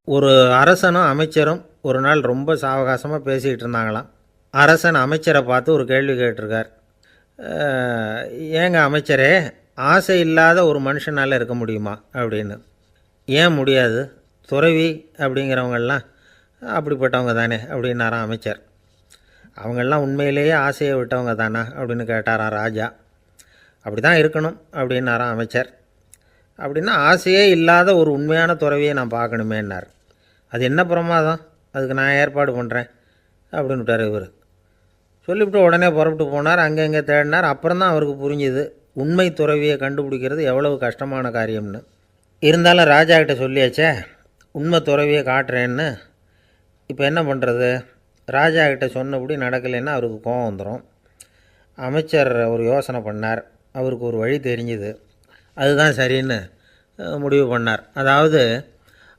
ஒரு அரசனும் அமைச்சரும் ஒரு நாள் ரொம்ப சாவகாசமாக பேசிக்கிட்டு இருந்தாங்களாம். அரசன் அமைச்சரை பார்த்து ஒரு கேள்வி கேட்டிருக்கார். ஏங்க அமைச்சரே, ஆசை இல்லாத ஒரு மனுஷனால் இருக்க முடியுமா அப்படின்னு. ஏன் முடியாது, துறவி அப்படிங்கிறவங்கெல்லாம் அப்படிப்பட்டவங்க தானே அப்படின்னாராம் அமைச்சர். அவங்கெல்லாம் உண்மையிலேயே ஆசையை விட்டவங்க தானா அப்படின்னு கேட்டாராம் ராஜா. அப்படி தான் இருக்கணும் அப்படின்னாராம் அமைச்சர். அப்படின்னா ஆசையே இல்லாத ஒரு உண்மையான துறவியை நான் பார்க்கணுமேன்னார். அது என்ன பிரமாதம், அதுக்கு நான் ஏற்பாடு பண்ணுறேன் அப்படின்னு விட்டார் இவர். சொல்லிவிட்டு உடனே புறப்பட்டு போனார். அங்கங்கே தேடினார். அப்புறம் தான் அவருக்கு புரிஞ்சுது உண்மை துறவியை கண்டுபிடிக்கிறது எவ்வளவு கஷ்டமான காரியம்னு. இருந்தாலும் ராஜா கிட்ட சொல்லியாச்சே உண்மை துறவியை காட்டுறேன்னு. இப்போ என்ன பண்ணுறது? ராஜா கிட்ட சொன்னபடி நடக்கலைன்னா அவருக்கு கோபம் வந்துடும். அமைச்சர் ஒரு யோசனை பண்ணார். அவருக்கு ஒரு வழி தெரிஞ்சுது. அதுதான் சரின்னு முடிவு பண்ணார். அதாவது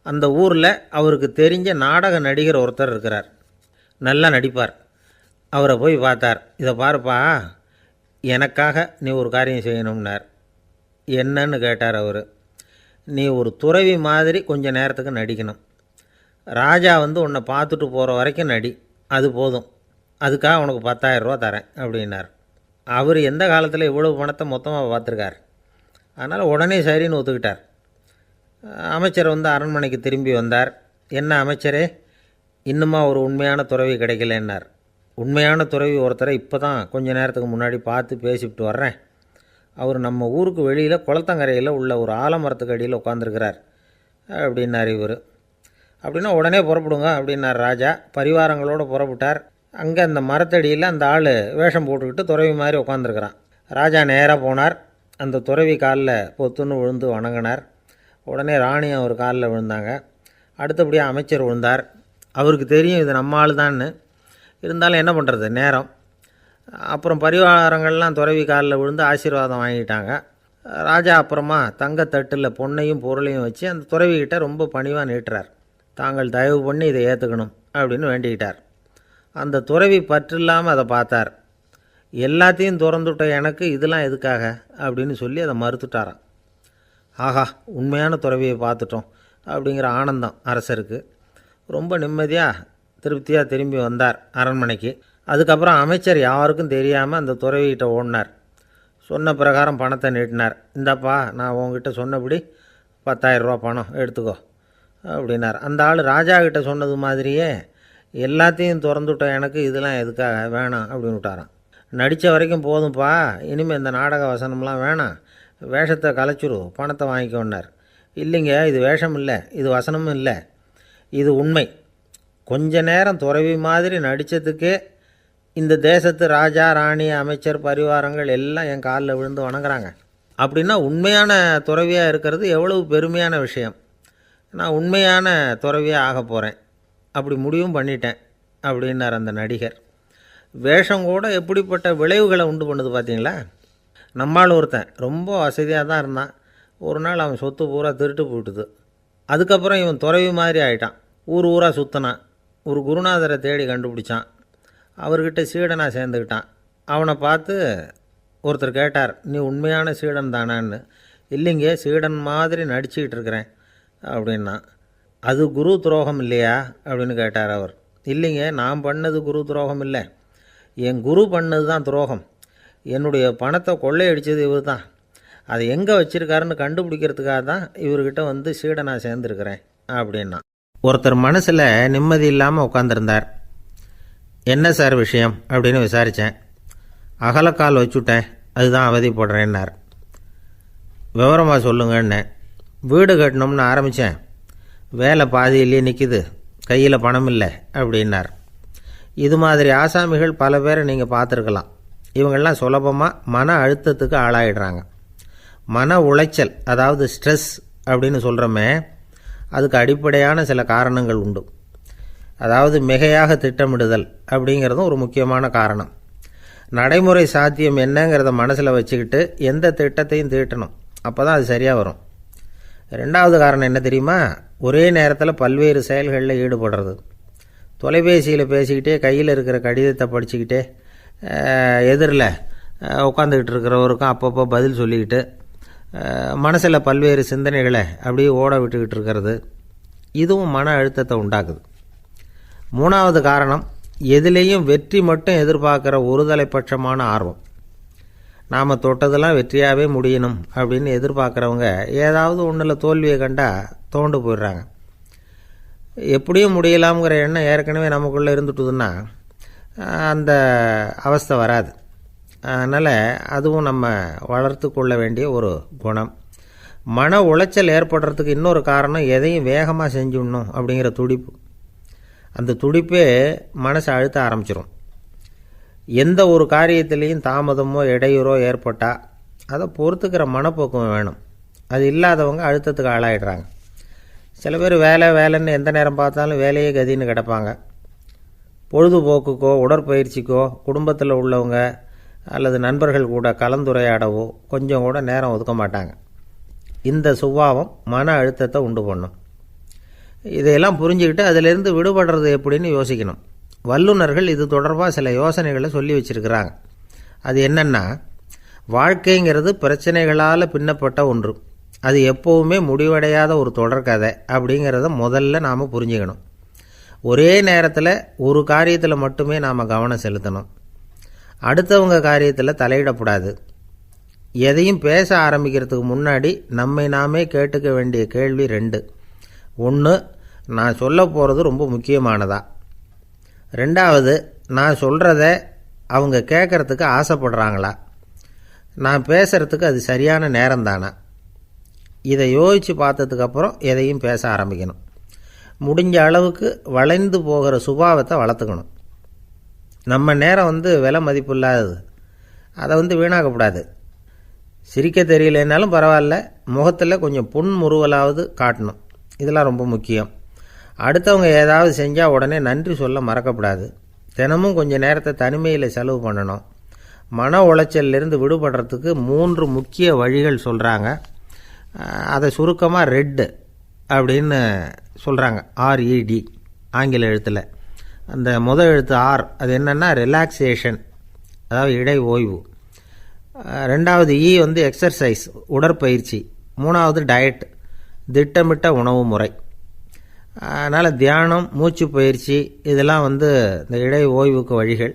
அந்த ஊரில் அவருக்கு தெரிஞ்ச நாடக நடிகர் ஒருத்தர் இருக்கிறார், நல்லா நடிப்பார். அவரை போய் பார்த்தார். இதை பாருப்பா, எனக்காக நீ ஒரு காரியம் செய்யணும்னார். என்னன்னு கேட்டார் அவர். நீ ஒரு துறவி மாதிரி கொஞ்சம் நேரத்துக்கு நடிக்கணும். ராஜா உன்னை பார்த்துட்டு போகிற வரைக்கும் நடி, அது போதும். அதுக்காக உனக்கு 10,000 ரூபா தரேன் அப்படின்னார். அவர் எந்த காலத்தில் இவ்வளவு பணத்தை மொத்தமாக பார்த்துருக்கார். அதனால் உடனே சரின்னு ஒத்துக்கிட்டார். அமைச்சர் அரண்மனைக்கு திரும்பி வந்தார். என்ன அமைச்சரே, இன்னுமா ஒரு உண்மையான துறவி கிடைக்கலன்னார். உண்மையான துறவி ஒருத்தரை இப்போ தான் கொஞ்சம் நேரத்துக்கு முன்னாடி பார்த்து பேசிவிட்டு வர்றேன். அவர் நம்ம ஊருக்கு வெளியில் குளத்தங்கரையில் உள்ள ஒரு ஆலமரத்துக்கு அடியில் உட்காந்துருக்கிறார் அப்படின்னார் இவர். அப்படின்னா உடனே புறப்படுங்க அப்படின்னார் ராஜா. பரிவாரங்களோடு புறப்பட்டார். அங்கே அந்த மரத்தடியில் அந்த ஆள் வேஷம் போட்டுக்கிட்டு துறவி மாதிரி உட்காந்துருக்கிறான். ராஜா நேராக போனார். அந்த துறவி காலில் பொத்துன்னு விழுந்து வணங்கினார். உடனே ராணி அவர் காலில் விழுந்தாங்க. அடுத்தபடியாக அமைச்சர் விழுந்தார். அவருக்கு தெரியும் இது நம்ம ஆள் தான்னு. இருந்தாலும் என்ன பண்ணுறது, நேரம். அப்புறம் பரிவாரங்கள்லாம் துறவி காலில் விழுந்து ஆசீர்வாதம் வாங்கிட்டாங்க. ராஜா அப்புறமா தங்கத்தட்டில் பொன்னையும் பொருளையும் வச்சு அந்த துறவிக்கிட்ட ரொம்ப பணிவாக நீட்டுறார். தாங்கள் தயவு பண்ணி இதை ஏற்றுக்கணும் அப்படின்னு வேண்டிக்கிட்டார். அந்த துறவி பற்றில்லாமல் அதை பார்த்தார். எல்லாத்தையும் திறந்துவிட்ட எனக்கு இதெல்லாம் எதுக்காக அப்படின்னு சொல்லி அதை மறுத்துட்டாராம். ஆஹா, உண்மையான துறவியை பார்த்துட்டோம் அப்படிங்கிற ஆனந்தம் அரசருக்கு. ரொம்ப நிம்மதியாக திருப்தியாக திரும்பி வந்தார் அரண்மனைக்கு. அதுக்கப்புறம் அமைச்சர் யாருக்கும் தெரியாமல் அந்த துறவிகிட்ட ஓடினார். சொன்ன பிரகாரம் பணத்தை நீட்டினார். இந்தாப்பா, நான் உங்ககிட்ட சொன்னபடி 10,000 ரூபா பணம் எடுத்துக்கோ அப்படின்னார். அந்த ஆள் ராஜா கிட்ட சொன்னது மாதிரியே எல்லாத்தையும் திறந்துவிட்ட எனக்கு இதெல்லாம் எதுக்காக வேணாம் அப்படின்னு விட்டாராம். நடித்த வரைக்கும் போதும்ப்பா, இனிமேல் இந்த நாடக வசனம்லாம் வேணாம், வேஷத்தை கலைச்சிரு, பணத்தை வாங்கிக்கோன்னார். இல்லைங்க, இது வேஷம் இல்லை, இது வசனமும் இல்லை, இது உண்மை. கொஞ்ச நேரம் துறவி மாதிரி நடித்ததுக்கே இந்த தேசத்து ராஜா ராணி அமைச்சர் பரிவாரங்கள் எல்லாம் என் காலில் விழுந்து வணங்குறாங்க. அப்படின்னா உண்மையான துறவியாக இருக்கிறது எவ்வளவு பெருமையான விஷயம். நான் உண்மையான துறவியாக ஆக போகிறேன், அப்படி முடிவும் பண்ணிட்டேன் அப்படின்னார் அந்த நடிகர். வேஷம் கூட எப்படிப்பட்ட விளைவுகளை உண்டு பண்ணுது பார்த்தீங்களா. நம்மால் ஒருத்தன் ரொம்ப வசதியாக தான் இருந்தான். ஒரு நாள் அவன் சொத்து பூரா திருட்டு போட்டுது. அதுக்கப்புறம் இவன் துறவி மாதிரி ஆகிட்டான். ஊர் ஊராக சுற்றினான். ஒரு குருநாதரை தேடி கண்டுபிடிச்சான். அவர்கிட்ட சீடனாக சேர்ந்துக்கிட்டான். அவனை பார்த்து ஒருத்தர் கேட்டார், நீ உண்மையான சீடன் தானான்னு. இல்லைங்க, சீடன் மாதிரி நடிச்சுக்கிட்டு இருக்கிறேன் அப்படின்னா. அது குரு துரோகம் இல்லையா அப்படின்னு கேட்டார் அவர். இல்லைங்க, நான் பண்ணது குரு துரோகம் இல்லை, என் குரு பண்ணது தான் துரோகம். என்னுடைய பணத்தை கொள்ளையடித்தது இவர் தான். அதை எங்கே வச்சுருக்காருன்னு கண்டுபிடிக்கிறதுக்காக தான் இவர்கிட்ட சீடனாக சேர்ந்துருக்கிறேன் அப்படின்னா. ஒருத்தர் மனசில் நிம்மதி இல்லாமல் உட்காந்துருந்தார். என்ன சார் விஷயம் அப்படின்னு விசாரித்தேன். அகலக்கால் வச்சுட்டேன், அதுதான் அவதிப்படுறேன்னார். விவரமாக சொல்லுங்கன்னு. வீடு கட்டணும்னு ஆரம்பித்தேன், வேலை பாதியிலேயே நிற்கிது, கையில் பணம் இல்லை அப்படின்னார். இது மாதிரி ஆசாமிகள் பல பேரை நீங்கள் பார்த்துருக்கலாம். இவங்கெல்லாம் சுலபமாக மன அழுத்தத்துக்கு ஆளாயிடுறாங்க. மன உளைச்சல், அதாவது ஸ்ட்ரெஸ் அப்படின்னு சொல்கிறோமே, அதுக்கு அடிப்படையான சில காரணங்கள் உண்டு. அதாவது மிகையாக திட்டமிடுதல் அப்படிங்கிறதும் ஒரு முக்கியமான காரணம். நடைமுறை சாத்தியம் என்னங்கிறத மனசில் வச்சுக்கிட்டு எந்த திட்டத்தையும் தீட்டணும், அப்போ தான் அது சரியாக வரும். ரெண்டாவது காரணம் என்ன தெரியுமா? ஒரே நேரத்தில் பல்வேறு செயல்களில் ஈடுபடுறது. தொலைபேசியில் பேசிக்கிட்டே கையில் இருக்கிற கடிதத்தை படிச்சுக்கிட்டே எதிரில் உட்காந்துக்கிட்டு இருக்கிறவருக்கும் அப்பப்போ பதில் சொல்லிக்கிட்டு மனசில் பல்வேறு சிந்தனைகளை அப்படியே ஓட விட்டுக்கிட்டு இருக்கிறது. இதுவும் மன அழுத்தத்தை உண்டாக்குது. மூணாவது காரணம், எதிலேயும் வெற்றி மட்டும் எதிர்பார்க்குற ஒருதலைப்பட்சமான ஆர்வம். நாம் தொட்டதெல்லாம் வெற்றியாகவே முடியணும் அப்படின்னு எதிர்பார்க்குறவங்க ஏதாவது ஒன்றில் தோல்வியை கண்டால் தோண்டு போயிடுறாங்க. எப்படியும் முடியலாம்ங்கிற எண்ணம் ஏற்கனவே நமக்குள்ளே இருந்துட்டுதுன்னா அந்த அவஸ்தை வராது. அதனால் அதுவும் நம்ம வளர்த்து கொள்ள வேண்டிய ஒரு குணம். மன உளைச்சல் ஏற்படுறதுக்கு இன்னொரு காரணம், எதையும் வேகமாக செஞ்சுடணும் அப்படிங்கிற துடிப்பு. அந்த துடிப்பே மனசை அழுத்த ஆரம்பிச்சிடும். எந்த ஒரு காரியத்திலையும் தாமதமோ இடையூறோ ஏற்பட்டால் அதை பொறுத்துக்கிற மனப்போக்கம் வேணும். அது இல்லாதவங்க அழுத்தத்துக்கு ஆளாயிடுறாங்க. சில பேர் வேலைன்னு எந்த நேரம் பார்த்தாலும் வேலையே கதின்னு கிடப்பாங்க. பொழுதுபோக்குக்கோ உடற்பயிற்சிக்கோ குடும்பத்தில் உள்ளவங்க அல்லது நண்பர்கள் கூட கலந்துரையாடவோ கொஞ்சம் கூட நேரம் ஒதுக்க மாட்டாங்க. இந்த சுபாவம் மன அழுத்தத்தை உண்டு பண்ணும். இதையெல்லாம் புரிஞ்சுக்கிட்டு அதிலிருந்து விடுபடுறது எப்படின்னு யோசிக்கணும். வல்லுநர்கள் இது தொடர்பாக சில யோசனைகளை சொல்லி வச்சுருக்கிறாங்க. அது என்னென்னா, வாழ்க்கைங்கிறது பிரச்சனைகளால் பின்னப்பட்ட ஒன்று. அது எப்போவுமே முடிவடையாத ஒரு தொடர்கதை அப்படிங்கிறத முதல்ல நாம் புரிஞ்சுக்கணும். ஒரே நேரத்தில் ஒரு காரியத்தில் மட்டுமே நாம் கவனம் செலுத்தணும். அடுத்தவங்க காரியத்தில் தலையிடக்கூடாது. எதையும் பேச ஆரம்பிக்கிறதுக்கு முன்னாடி நம்மை நாமே கேட்டுக்க வேண்டிய கேள்வி 2. 1, நான் சொல்ல போகிறது ரொம்ப முக்கியமானதா? 2வது, நான் சொல்கிறத அவங்க கேட்குறதுக்கு ஆசைப்படுறாங்களா? நான் பேசுகிறதுக்கு அது சரியான நேரம் தானா? இதை யோசித்து பார்த்ததுக்கப்புறம் எதையும் பேச ஆரம்பிக்கணும். முடிஞ்ச அளவுக்கு வளைந்து போகிற சுபாவத்தை வளர்த்துக்கணும். நம்ம நேரம் விலை மதிப்பு இல்லாதது. அதை வீணாக்கக்கூடாது. சிரிக்க தெரியலனாலும் பரவாயில்ல, முகத்தில் கொஞ்சம் புன்முறுவலாவது காட்டணும். இதெல்லாம் ரொம்ப முக்கியம். அடுத்தவங்க ஏதாவது செஞ்சால் உடனே நன்றி சொல்ல மறக்கக்கூடாது. தினமும் கொஞ்சம் நேரத்தை தனிமையில் செலவு பண்ணணும். மன உளைச்சலிருந்து விடுபடுறதுக்கு 3 முக்கிய வழிகள் சொல்கிறாங்க. அதை சுருக்கமாக ரெட் அப்படின்னு சொல்கிறாங்க. RED ஆங்கில எழுத்தில். அந்த முதல் எழுத்து R, அது என்னென்னா ரிலாக்ஸேஷன், அதாவது இடை ஓய்வு. 2வது E எக்ஸர்சைஸ், உடற்பயிற்சி. 3வது டயட், திட்டமிட்ட உணவு முறை. அதனால் தியானம், மூச்சு பயிற்சி இதெல்லாம் இந்த இடை ஓய்வுக்கு வழிகள்.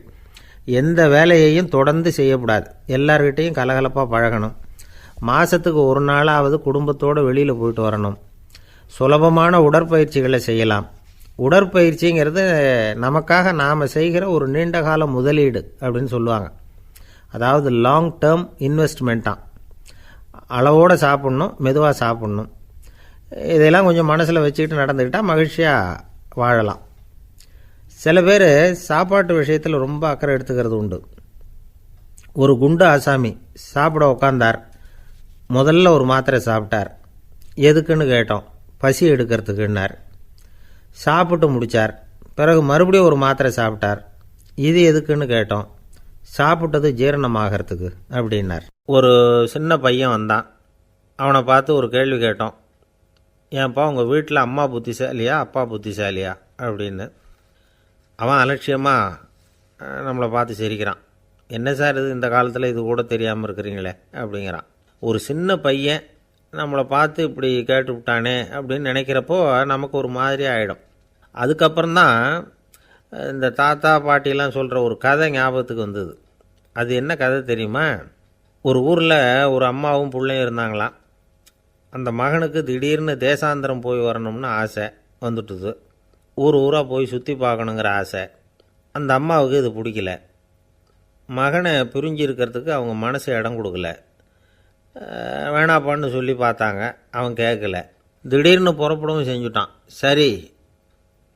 எந்த வேலையையும் தொடர்ந்து செய்யக்கூடாது. எல்லார்கிட்டையும் கலகலப்பாக பழகணும். மாதத்துக்கு ஒரு நாளாவது குடும்பத்தோடு வெளியில் போயிட்டு வரணும். சுலபமான உடற்பயிற்சிகளை செய்யலாம். உடற்பயிற்சிங்கிறது நமக்காக நாம் செய்கிற ஒரு நீண்டகால முதலீடு அப்படின்னு சொல்லுவாங்க. அதாவது லாங் டேர்ம் இன்வெஸ்ட்மெண்ட்டாக. அளவோடு சாப்பிட்ணும், மெதுவாக சாப்பிட்ணும். இதெல்லாம் கொஞ்சம் மனசில் வச்சுக்கிட்டு நடந்துக்கிட்டால் மகிழ்ச்சியாக வாழலாம். சில பேர் சாப்பாட்டு விஷயத்தில் ரொம்ப அக்கறை எடுத்துக்கிறது உண்டு. ஒரு குண்டு ஆசாமி சாப்பிட உக்காந்தார். முதல்ல ஒரு மாத்திரை சாப்பிட்டார். எதுக்குன்னு கேட்டோம். பசி எடுக்கிறதுக்குன்னார். சாப்பிட்டு முடித்தார். பிறகு மறுபடியும் ஒரு மாத்திரை சாப்பிட்டார். இது எதுக்குன்னு கேட்டோம். சாப்பிட்டது ஜீரணமாகறதுக்கு அப்படின்னார். ஒரு சின்ன பையன் வந்தான். அவனை பார்த்து ஒரு கேள்வி கேட்டோம். ஏன்ப்பா உங்கள் வீட்டில் அம்மா புத்திசாலியா அப்பா புத்திசாலியா அப்படின்னு. அவன் அலட்சியமாக நம்மளை பார்த்து சிரிக்கிறான். என்ன சார் இது, இந்த காலத்தில் இது கூட தெரியாமல் இருக்கிறீங்களே அப்படிங்கிறான். ஒரு சின்ன பையன் நம்மளை பார்த்து இப்படி கேட்டு விட்டானே அப்படின்னு நினைக்கிறப்போ நமக்கு ஒரு மாதிரி ஆகிடும். அதுக்கப்புறம்தான் இந்த தாத்தா பாட்டிலாம் சொல்கிற ஒரு கதை ஞாபகத்துக்கு வந்தது. அது என்ன கதை தெரியுமா? ஒரு ஊரில் ஒரு அம்மாவும் பிள்ளையும் இருந்தாங்களாம். அந்த மகனுக்கு திடீர்னு தேசாந்திரம் போய் வரணும்னு ஆசை வந்துட்டுது. ஊராக போய் சுற்றி பார்க்கணுங்கிற ஆசை. அந்த அம்மாவுக்கு இது பிடிக்கல. மகனை பிரிஞ்சு இருக்கிறதுக்கு அவங்க மனசு இடம் கொடுக்கல. வேணாப்பான்னு சொல்லி பார்த்தாங்க, அவன் கேட்கல. திடீர்னு புறப்படவும் செஞ்சுட்டான். சரி,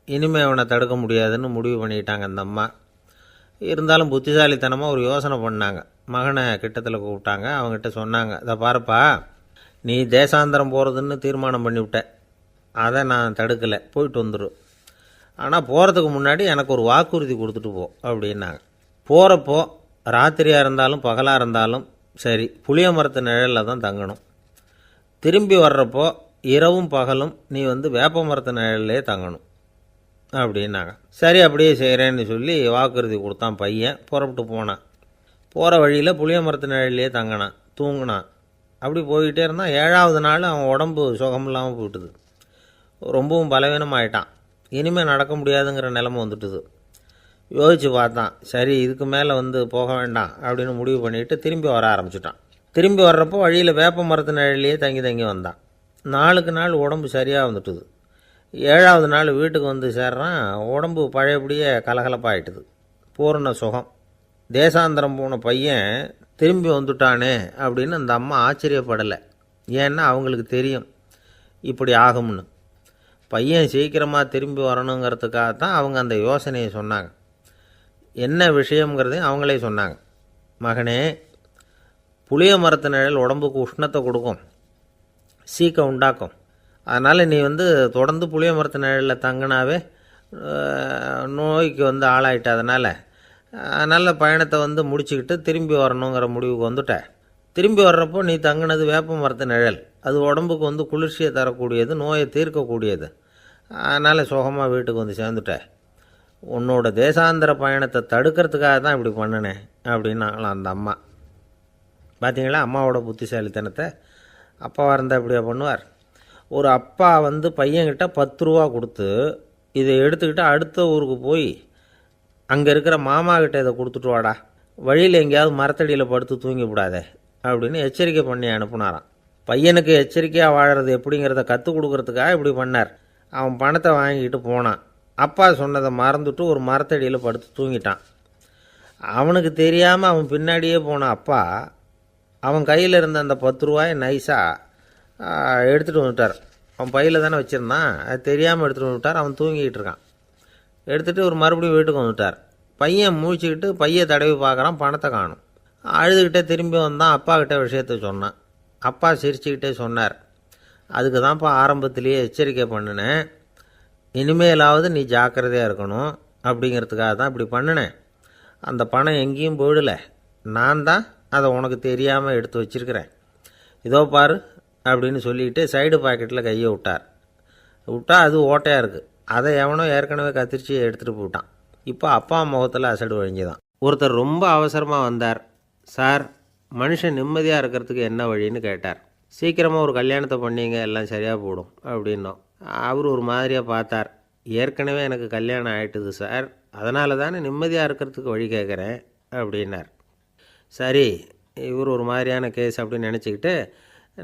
இனிமேல் அவனை தடுக்க முடியாதுன்னு முடிவு பண்ணிட்டாங்க அந்த அம்மா. இருந்தாலும் புத்திசாலித்தனமாக ஒரு யோசனை பண்ணாங்க. மகனை கிட்டத்தில் கூப்பிட்டாங்க. அவங்ககிட்ட சொன்னாங்க, இதை பாருப்பா, நீ தேசாந்திரம் போகிறதுன்னு தீர்மானம் பண்ணிவிட்ட. அதை நான் தடுக்கலை, போயிட்டு வந்துடும். ஆனால் போகிறதுக்கு முன்னாடி எனக்கு ஒரு வாக்குறுதி கொடுத்துட்டு போ அப்படின்னாங்க. போகிறப்போ ராத்திரியாக இருந்தாலும் பகலாக இருந்தாலும் சரி, புளிய மரத்து நிழலில் தான் தங்கணும். திரும்பி வர்றப்போ இரவும் பகலும் நீ வேப்ப மரத்து நிழல்லே தங்கணும் அப்படின்னாங்க. சரி, அப்படியே செய்கிறேன்னு சொல்லி வாக்குறுதி கொடுத்தான் பையன். புறப்பட்டு போனான். போகிற வழியில் புளிய மரத்து நிழல்லே தங்கினான், தூங்கினான். அப்படி போய்கிட்டே இருந்தான். 7வது நாள் அவன் உடம்பு சுகமில்லாமல் போயிட்டுது. ரொம்பவும் பலவீனமாயிட்டான். இனிமேல் நடக்க முடியாதுங்கிற நிலைமை வந்துட்டுது. யோசித்து பார்த்தான். சரி, இதுக்கு மேலே போக வேண்டாம் அப்படின்னு முடிவு பண்ணிவிட்டு திரும்பி வர ஆரம்பிச்சிட்டான். திரும்பி வர்றப்போ வழியில் வேப்ப மரத்து நிழலையே தங்கி வந்தான். நாளுக்கு நாள் உடம்பு சரியாக வந்துட்டுது. 7ஆவது நாள் வீட்டுக்கு சேர்றான். உடம்பு பழையபடியே கலகலப்பாயிட்டுது. பூரண சுகம். தேசாந்திரம் போன பையன் திரும்பி வந்துட்டானே அப்படின்னு அந்த அம்மா ஆச்சரியப்படலை. ஏன்னா அவங்களுக்கு தெரியும் இப்படி ஆகும்னு. பையன் சீக்கிரமாக திரும்பி வரணுங்கிறதுக்காக தான் அவங்க அந்த யோசனையை சொன்னாங்க. என்ன விஷயங்கிறதையும் அவங்களே சொன்னாங்க. மகனே, புளிய மரத்து நிழல் உடம்புக்கு உஷ்ணத்தை கொடுக்கும், சீக்கம் உண்டாக்கும். அதனால் நீ தொடர்ந்து புளிய மரத்து நிழலில் தங்கினாவே நோய்க்கு ஆளாயிட்ட. அதனால் நல்ல பயணத்தை முடிச்சுக்கிட்டு திரும்பி வரணுங்கிற முடிவுக்கு வந்துட்ட. திரும்பி வர்றப்போ நீ தங்கினது வேப்ப மரத்து நிழல். அது உடம்புக்கு குளிர்ச்சியை தரக்கூடியது, நோயை தீர்க்கக்கூடியது. அதனால் சுகமாக வீட்டுக்கு சேர்ந்துட்ட. உன்னோட தேசாந்திர பயணத்தை தடுக்கிறதுக்காக தான் இப்படி பண்ணினேன் அப்படின்னாங்களாம் அந்த அம்மா. பார்த்தீங்களா அம்மாவோட புத்திசாலித்தனத்தை? அப்பாவாக இருந்தால் இப்படியா பண்ணுவார்? ஒரு அப்பா பையன்கிட்ட 10 ரூபா கொடுத்து இதை எடுத்துக்கிட்டு அடுத்த ஊருக்கு போய் அங்கே இருக்கிற மாமா கிட்ட இதை கொடுத்துட்டு வாடா, வழியில் எங்கேயாவது மரத்தடியில் படுத்து தூங்கி விடாதே அப்படின்னு எச்சரிக்கை பண்ணி அனுப்புனாராம். பையனுக்கு எச்சரிக்கையாக வாழறது எப்படிங்கிறத கற்றுக் கொடுக்கறதுக்காக இப்படி பண்ணார். அவன் பணத்தை வாங்கிட்டு போனான். அப்பா சொன்னதை மறந்துட்டு ஒரு மரத்தடியில் படுத்து தூங்கிட்டான். அவனுக்கு தெரியாமல் அவன் பின்னாடியே போன அப்பா அவன் கையில் இருந்த அந்த 10 ரூபாயை நைஸாக எடுத்துகிட்டு வந்துட்டார். அவன் பையில் தானே வச்சுருந்தான், அது தெரியாமல் எடுத்துகிட்டு வந்துட்டார். அவன் தூங்கிக்கிட்டு இருக்கான். எடுத்துகிட்டு ஒரு மறுபடியும் வீட்டுக்கு வந்துட்டார். பையன் முழிச்சுக்கிட்டு பையை தடவி பார்க்குறான், பணத்தை காணும். அழுதுகிட்டே திரும்பி வந்தான். அப்பா கிட்டே விஷயத்த சொன்னான். அப்பா சிரிச்சுக்கிட்டே சொன்னார், அதுக்கு தான்ப்பா ஆரம்பத்திலேயே எச்சரிக்கை பண்ணினேன், இனிமேலாவது நீ ஜாக்கிரதையாக இருக்கணும் அப்படிங்கிறதுக்காக தான் இப்படி பண்ணினேன். அந்த பணம் எங்கேயும் போயிடலை, நான் தான் அதை உனக்கு தெரியாமல் எடுத்து வச்சிருக்கிறேன். இதோ பாரு அப்படின்னு சொல்லிக்கிட்டு சைடு பாக்கெட்டில் கையை விட்டா அது ஓட்டையாக இருக்குது. அதை எவனோ ஏற்கனவே கத்திரிச்சு எடுத்துகிட்டு போட்டான். இப்போ அப்பா முகத்தில் அசடு வழிஞ்சுதான். ஒருத்தர் ரொம்ப அவசரமாக வந்தார். சார், மனுஷன் நிம்மதியாக இருக்கிறதுக்கு என்ன வழின்னு கேட்டார். சீக்கிரமாக ஒரு கல்யாணத்தை பண்ணிங்க, எல்லாம் சரியாக போடும் அப்படின்னோம். அவர் ஒரு மாதிரியாக பார்த்தார். ஏற்கனவே எனக்கு கல்யாணம் ஆகிட்டுது சார், அதனால தானே நிம்மதியாக இருக்கிறதுக்கு வழி கேட்குறேன் அப்படின்னார். சரி, இவர் ஒரு மாதிரியான கேஸ் அப்படின்னு நினச்சிக்கிட்டு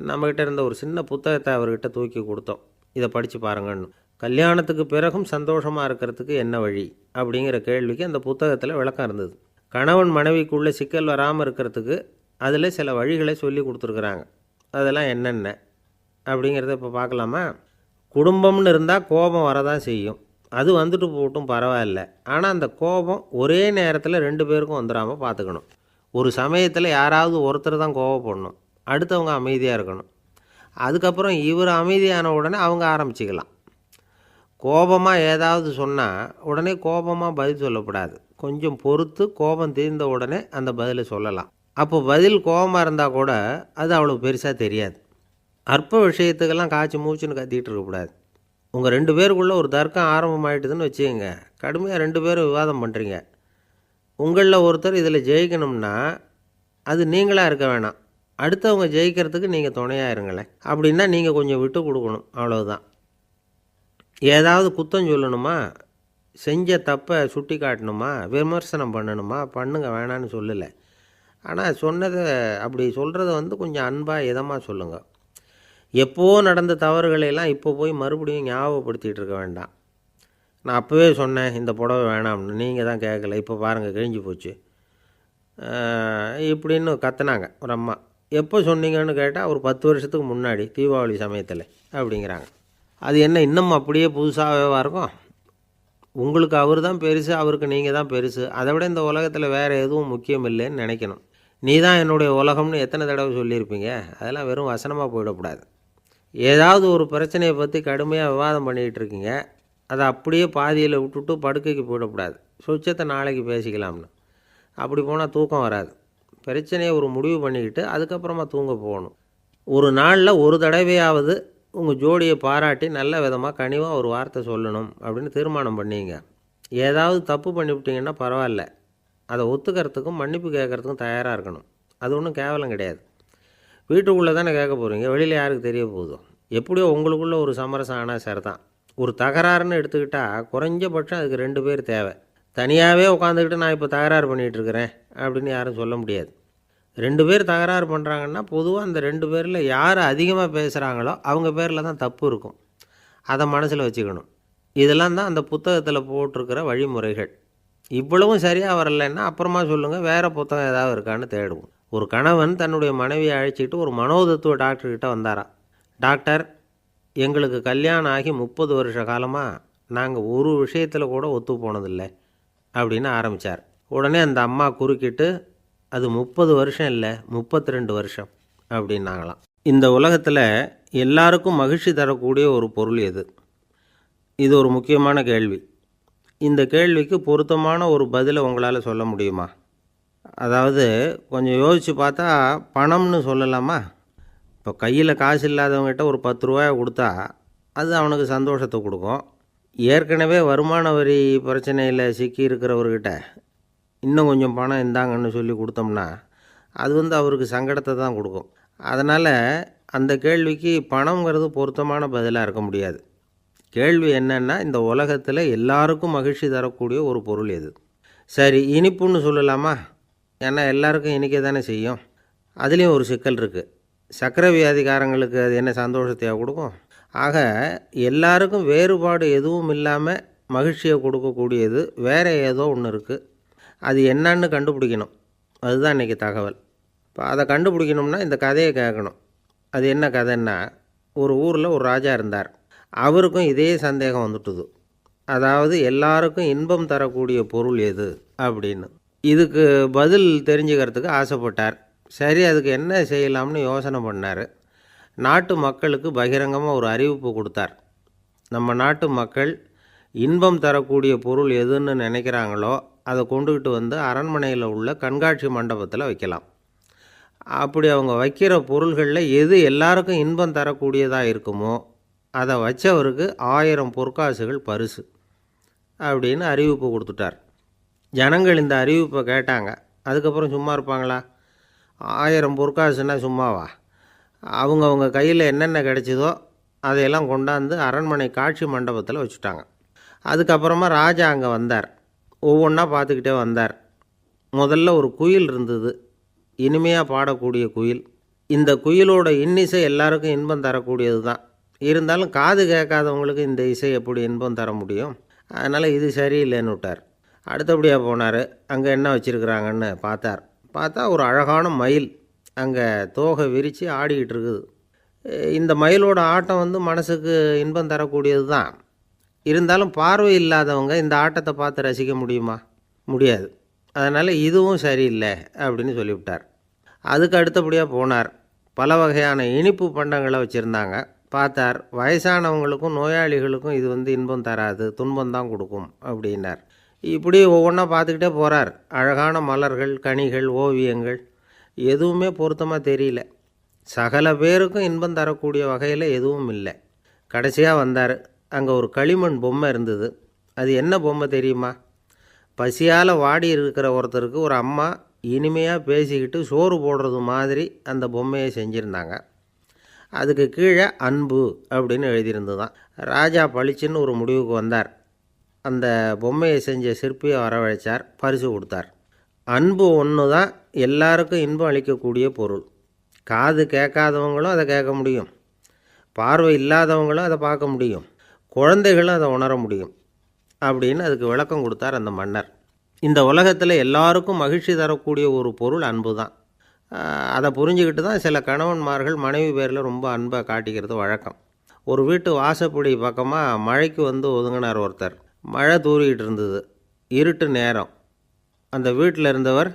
நம்மக்கிட்ட இருந்த ஒரு சின்ன புத்தகத்தை அவர்கிட்ட தூக்கி கொடுத்தோம். இதை படித்து பாருங்கன்னு. கல்யாணத்துக்கு பிறகும் சந்தோஷமாக இருக்கிறதுக்கு என்ன வழி அப்படிங்கிற கேள்விக்கு அந்த புத்தகத்தில் விளக்கம் இருந்தது. கணவன் மனைவிக்குள்ளே சிக்கல் வராமல் இருக்கிறதுக்கு அதில் சில வழிகளை சொல்லி கொடுத்துருக்குறாங்க. அதெல்லாம் என்னென்ன அப்படிங்கிறத இப்போ பார்க்கலாமா? குடும்பம்னு இருந்தால் கோபம் வரதான் செய்யும். அது வந்துட்டு போட்டும் பரவாயில்ல. ஆனால் அந்த கோபம் ஒரே நேரத்தில் 2 பேருக்கும் வந்துடாமல் பார்த்துக்கணும். ஒரு சமயத்தில் யாராவது ஒருத்தர் தான் கோபப்படணும், அடுத்தவங்க அமைதியாக இருக்கணும். அதுக்கப்புறம் இவர் அமைதியான உடனே அவங்க ஆரம்பிச்சிக்கலாம். கோபமாக ஏதாவது சொன்னால் உடனே கோபமாக பதில் சொல்லக்கூடாது. கொஞ்சம் பொறுத்து கோபம் தீர்ந்த உடனே அந்த பதிலை சொல்லலாம். அப்போ பதில் கோபமாக இருந்தால் கூட அது அவ்வளோ பெருசாக தெரியாது. அற்ப விஷயத்துக்கெல்லாம் காய்ச்சி மூச்சுன்னு கத்திக்கிட்டு இருக்கக்கூடாது. உங்கள் 2 பேருக்குள்ளே ஒரு தர்க்கம் ஆரம்பமாயிட்டுதுன்னு வச்சுக்கோங்க. கடுமையாக 2 பேரும் விவாதம் பண்ணுறீங்க. உங்களில் ஒருத்தர் இதில் ஜெயிக்கணும்னா அது நீங்களாக இருக்க வேணாம், அடுத்தவங்க ஜெயிக்கிறதுக்கு நீங்கள் துணையாக இருங்களேன். அப்படின்னா நீங்கள் கொஞ்சம் விட்டு கொடுக்கணும், அவ்வளவுதான். ஏதாவது குத்தம் சொல்லணுமா, செஞ்ச தப்பை சுட்டி காட்டணுமா, விமர்சனம் பண்ணணுமா, பண்ணுங்க, வேணான்னு சொல்லலை. ஆனால் சொன்னதை அப்படி சொல்கிறத கொஞ்சம் அன்பாக இதமாக சொல்லுங்கள். எப்போ நடந்த தவறுகளையெல்லாம் இப்போ போய் மறுபடியும் ஞாபகப்படுத்திகிட்டு இருக்க வேண்டாம். நான் அப்போவே சொன்னேன் இந்த புடவை வேணாம்னு, நீங்கள் தான் கேட்கல, இப்போ பாருங்கள் கிழிஞ்சு போச்சு இப்படின்னு கத்துனாங்க ஒரு அம்மா. எப்போ சொன்னீங்கன்னு கேட்டால் ஒரு 10 வருஷத்துக்கு முன்னாடி தீபாவளி சமயத்தில் அப்படிங்கிறாங்க. அது என்ன இன்னும் அப்படியே புதுசாகவே இருக்கும்? உங்களுக்கு அவர் தான் பெருசு, அவருக்கு நீங்கள் தான் பெருசு. அதை விட இந்த உலகத்தில் வேறு எதுவும் முக்கியம் இல்லைன்னு நினைக்கணும். நீ தான் என்னுடைய உலகம்னு எத்தனை தடவை சொல்லியிருப்பீங்க? அதெல்லாம் வெறும் வசனமாக போயிடக்கூடாது. ஏதாவது ஒரு பிரச்சனையை பற்றி கடுமையாக விவாதம் பண்ணிக்கிட்டு இருக்கீங்க, அதை அப்படியே பாதியில் விட்டுட்டு படுக்கைக்கு போயிடக்கூடாது. சொச்சத்தை நாளைக்கு பேசிக்கலாம்னு. அப்படி போனால் தூக்கம் வராது. பிரச்சனையை ஒரு முடிவு பண்ணிக்கிட்டு அதுக்கப்புறமா தூங்க போகணும். ஒரு நாளில் ஒரு தடவையாவது உங்கள் ஜோடியை பாராட்டி நல்ல விதமாக கனிவாக ஒரு வார்த்தை சொல்லணும் அப்படின்னு தீர்மானம் பண்ணிங்க. ஏதாவது தப்பு பண்ணிவிட்டீங்கன்னா பரவாயில்ல, அதை ஒத்துக்கிறதுக்கும் மன்னிப்பு கேட்குறதுக்கும் தயாராக இருக்கணும். அது ஒன்றும் கேவலம் கிடையாது. வீட்டுக்குள்ளே தானே கேட்க போகிறீங்க, வெளியில் யாருக்கு தெரிய போகுதோ? எப்படியோ உங்களுக்குள்ளே ஒரு சமரசம் ஆனால் சரி தான். ஒரு தகராறுன்னு எடுத்துக்கிட்டால் குறைஞ்சபட்சம் அதுக்கு 2 பேர் தேவை. தனியாகவே உட்காந்துக்கிட்டு நான் இப்போ தகராறு பண்ணிகிட்ருக்கிறேன் அப்படின்னு யாரும் சொல்ல முடியாது. 2 பேர் தகராறு பண்ணுறாங்கன்னா பொதுவாக அந்த 2 பேரில் யார் அதிகமாக பேசுகிறாங்களோ அவங்க பேரில் தான் தப்பு இருக்கும். அதை மனசில் வச்சுக்கணும். இதெல்லாம் தான் அந்த புத்தகத்தில் போட்டிருக்கிற வழிமுறைகள். இவ்வளவும் சரியாக வரலைன்னா அப்புறமா சொல்லுங்கள், வேறு புத்தகம் ஏதாவது இருக்கான்னு தேடுவோம். ஒரு கணவன் தன்னுடைய மனைவியை அழைச்சிட்டு ஒரு மனோதத்துவ டாக்டர்கிட்ட வந்தாராம். டாக்டர், எங்களுக்கு கல்யாணம் ஆகி 30 வருஷ காலமாக நாங்கள் ஒரு விஷயத்தில் கூட ஒத்து போனதில்லை அப்படின்னு ஆரம்பித்தார். உடனே அந்த அம்மா குறுக்கிட்டு, அது 30 வருஷம் இல்லை 32 வருஷம் அப்படின்னாங்களாம். இந்த உலகத்தில் எல்லாருக்கும் மகிழ்ச்சி தரக்கூடிய ஒரு பொருள் எது? இது ஒரு முக்கியமான கேள்வி. இந்த கேள்விக்கு பொருத்தமான ஒரு பதிலை உங்களால் சொல்ல முடியுமா? அதாவது கொஞ்சம் யோசித்து பார்த்தா பணம்னு சொல்லலாமா? இப்போ கையில் காசு இல்லாதவங்ககிட்ட ஒரு 10 ரூபாயை கொடுத்தா அது அவனுக்கு சந்தோஷத்தை கொடுக்கும். ஏற்கனவே வருமான வரி பிரச்சனையில் சிக்கி இருக்கிறவர்கிட்ட இன்னும் கொஞ்சம் பணம் இந்தாங்கன்னு சொல்லி கொடுத்தோம்னா அது அவருக்கு சங்கடத்தை தான் கொடுக்கும். அதனால் அந்த கேள்விக்கு பணங்கிறது பொருத்தமான பதிலாக இருக்க முடியாது. கேள்வி என்னென்னா, இந்த உலகத்தில் எல்லாருக்கும் மகிழ்ச்சி தரக்கூடிய ஒரு பொருள் எது? சரி, இனிப்புன்னு சொல்லலாமா? ஏன்னா எல்லாருக்கும் இனிக்க தானே செய்யும். அதுலேயும் ஒரு சிக்கல் இருக்குது. சர்க்கரை வியாதிக்காரங்களுக்கு அது என்ன சந்தோஷத்தையாக கொடுக்கும்? ஆக எல்லாருக்கும் வேறுபாடு எதுவும் இல்லாமல் மகிழ்ச்சியை கொடுக்கக்கூடியது வேறு ஏதோ ஒன்று இருக்குது. அது என்னன்னு கண்டுபிடிக்கணும். அதுதான் இன்றைக்கி தகவல். இப்போ அதை கண்டுபிடிக்கணும்னா இந்த கதையை கேட்கணும். அது என்ன கதைன்னா, ஒரு ஊரில் ஒரு ராஜா இருந்தார். அவருக்கும் இதே சந்தேகம் வந்துட்டுது. அதாவது எல்லாருக்கும் இன்பம் தரக்கூடிய பொருள் எது அப்படின்னு. இதுக்கு பதில் தெரிஞ்சுக்கிறதுக்கு ஆசைப்பட்டார். சரி, அதுக்கு என்ன செய்யலாம்னு யோசனை பண்ணார். நாட்டு மக்களுக்கு பகிரங்கமாக ஒரு அறிவிப்பு கொடுத்தார். நம்ம நாட்டு மக்கள் இன்பம் தரக்கூடிய பொருள் எதுன்னு நினைக்கிறாங்களோ அதை கொண்டுக்கிட்டு வந்து அரண்மனையில் உள்ள கண்காட்சி மண்டபத்தில் வைக்கலாம். அப்படி அவங்க வைக்கிற பொருள்களில் எது எல்லாருக்கும் இன்பம் தரக்கூடியதாக இருக்குமோ அதை வச்சவருக்கு 1000 பொற்காசுகள் பரிசு அப்படின்னு அறிவிப்பு கொடுத்துட்டார். ஜனங்கள் இந்த அறிவிப்பை கேட்டாங்க. அதுக்கப்புறம் சும்மா இருப்பாங்களா? 1000 பொற்காசுன்னா சும்மாவா? அவங்கவுங்க கையில் என்னென்ன கிடைச்சதோ அதையெல்லாம் கொண்டாந்து அரண்மனை காட்சி மண்டபத்தில் வச்சுட்டாங்க. அதுக்கப்புறமா ராஜா அங்கே வந்தார். ஒவ்வொன்றா பார்த்துக்கிட்டே வந்தார். முதல்ல ஒரு குயில் இருந்தது, இனிமையாக பாடக்கூடிய குயில். இந்த குயிலோட இன்னிசை எல்லாருக்கும் இன்பம் தரக்கூடியது தான். இருந்தாலும் காது கேட்காதவங்களுக்கு இந்த இசை எப்படி இன்பம் தர முடியும்? அதனால் இது சரியில்லைன்னு விட்டார். அடுத்தபடியாக போனார். அங்கே என்ன வச்சுருக்குறாங்கன்னு பார்த்தா ஒரு அழகான மயில் அங்கே தோகை விரித்து ஆடிக்கிட்டு இருக்குது. இந்த மயிலோட ஆட்டம் மனசுக்கு இன்பம் தரக்கூடியது தான். இருந்தாலும் பார்வை இல்லாதவங்க இந்த ஆட்டத்தை பார்த்து ரசிக்க முடியுமா? முடியாது. அதனால் இதுவும் சரியில்லை அப்படின்னு சொல்லிவிட்டார். அதுக்கு அடுத்தபடியாக போனார். பல வகையான இனிப்பு பண்டங்களை வச்சுருந்தாங்க. பார்த்தார், வயசானவங்களுக்கும் நோயாளிகளுக்கும் இது இன்பம் தராது, துன்பம்தான் கொடுக்கும் அப்படின்னார். இப்படி ஒவ்வொன்றா பார்த்துக்கிட்டே போகிறார். அழகான மலர்கள், கனிகள், ஓவியங்கள் எதுவுமே பொருத்தமாக தெரியல. சகல பேருக்கும் இன்பம் தரக்கூடிய வகையில் எதுவும் இல்லை. கடைசியாக வந்தார். அங்கே ஒரு களிமண் பொம்மை இருந்தது. அது என்ன பொம்மை தெரியுமா? பசியால் வாடி இருக்கிற ஒருத்தருக்கு ஒரு அம்மா இனிமையாக பேசிக்கிட்டு சோறு போடுறது மாதிரி அந்த பொம்மையை செஞ்சுருந்தாங்க. அதுக்கு கீழே அன்பு அப்படின்னு எழுதியிருந்துதான். ராஜா பளிச்சுன்னு ஒரு முடிவுக்கு வந்தார். அந்த பொம்மையை செஞ்ச சிற்பியை வரவழைச்சார், பரிசு கொடுத்தார். அன்பு ஒன்று தான் எல்லாருக்கும் இன்பம் அளிக்கக்கூடிய பொருள். காது கேட்காதவங்களும் அதை கேட்க முடியும், பார்வை இல்லாதவங்களும் அதை பார்க்க முடியும், குழந்தைகளும் அதை உணர முடியும் அப்படின்னு அதுக்கு விளக்கம் கொடுத்தார் அந்த மன்னர். இந்த உலகத்தில் எல்லாருக்கும் மகிழ்ச்சி தரக்கூடிய ஒரு பொருள் அன்பு தான். அதை புரிஞ்சுக்கிட்டு தான் சில கணவன்மார்கள் மனைவி பேரில் ரொம்ப அன்பை காட்டிக்கிறது வழக்கம். ஒரு வீட்டு வாசப்படி பக்கமாக மழைக்கு ஒதுங்கினார் ஒருத்தர். மழை தூரிக்கிட்டு இருந்தது, இருட்டு நேரம். அந்த வீட்டில் இருந்தவர்,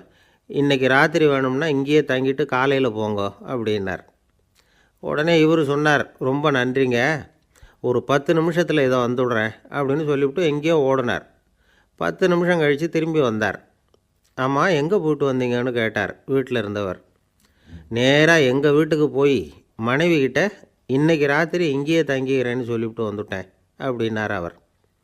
இன்றைக்கி ராத்திரி வேணும்னா இங்கேயே தங்கிட்டு காலையில் போங்க அப்படின்னார். உடனே இவர் சொன்னார், ரொம்ப நன்றிங்க, ஒரு 10 நிமிஷத்தில் இதை வந்துவிடுறேன் அப்படின்னு சொல்லிவிட்டு எங்கேயோ ஓடினார். 10 நிமிஷம் கழித்து திரும்பி வந்தார். ஆமாம், எங்கே போயிட்டு வந்தீங்கன்னு கேட்டார் வீட்டில் இருந்தவர். நேராக எங்கள் வீட்டுக்கு போய் மனைவிக்கிட்ட இன்றைக்கி ராத்திரி இங்கேயே தங்கிக்கிறேன்னு சொல்லிவிட்டு வந்துவிட்டேன் அப்படின்னார் அவர்.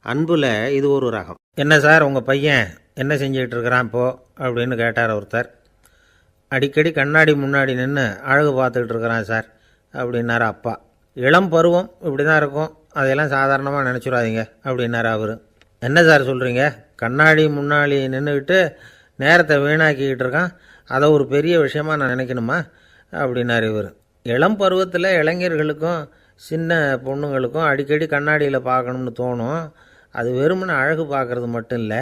அன்பில் இது ஒரு ரகம். என்ன சார், உங்கள் பையன் என்ன செஞ்சுக்கிட்டு இருக்கிறான் இப்போது அப்படின்னு கேட்டார் ஒருத்தர். அடிக்கடி கண்ணாடி முன்னாடி நின்று அழகு பார்த்துக்கிட்டு இருக்கிறான் சார் அப்படின்னார் அப்பா. இளம் பருவம் இப்படி தான் இருக்கும், அதையெல்லாம் சாதாரணமாக நினச்சிடாதீங்க அப்படின்னாரு அவர். என்ன சார் சொல்கிறீங்க, கண்ணாடி முன்னாடி நின்றுக்கிட்டு நேரத்தை வீணாக்கிக்கிட்டு இருக்கான், அதை ஒரு பெரிய விஷயமாக நான் நினைக்கணுமா அப்படின்னாரு இவர். இளம் பருவத்தில் இளைஞர்களுக்கும் சின்ன பொண்ணுங்களுக்கும் அடிக்கடி கண்ணாடியில் பார்க்கணும்னு தோணும். அது வெறுமனே அழகு பார்க்குறது மட்டும் இல்லை,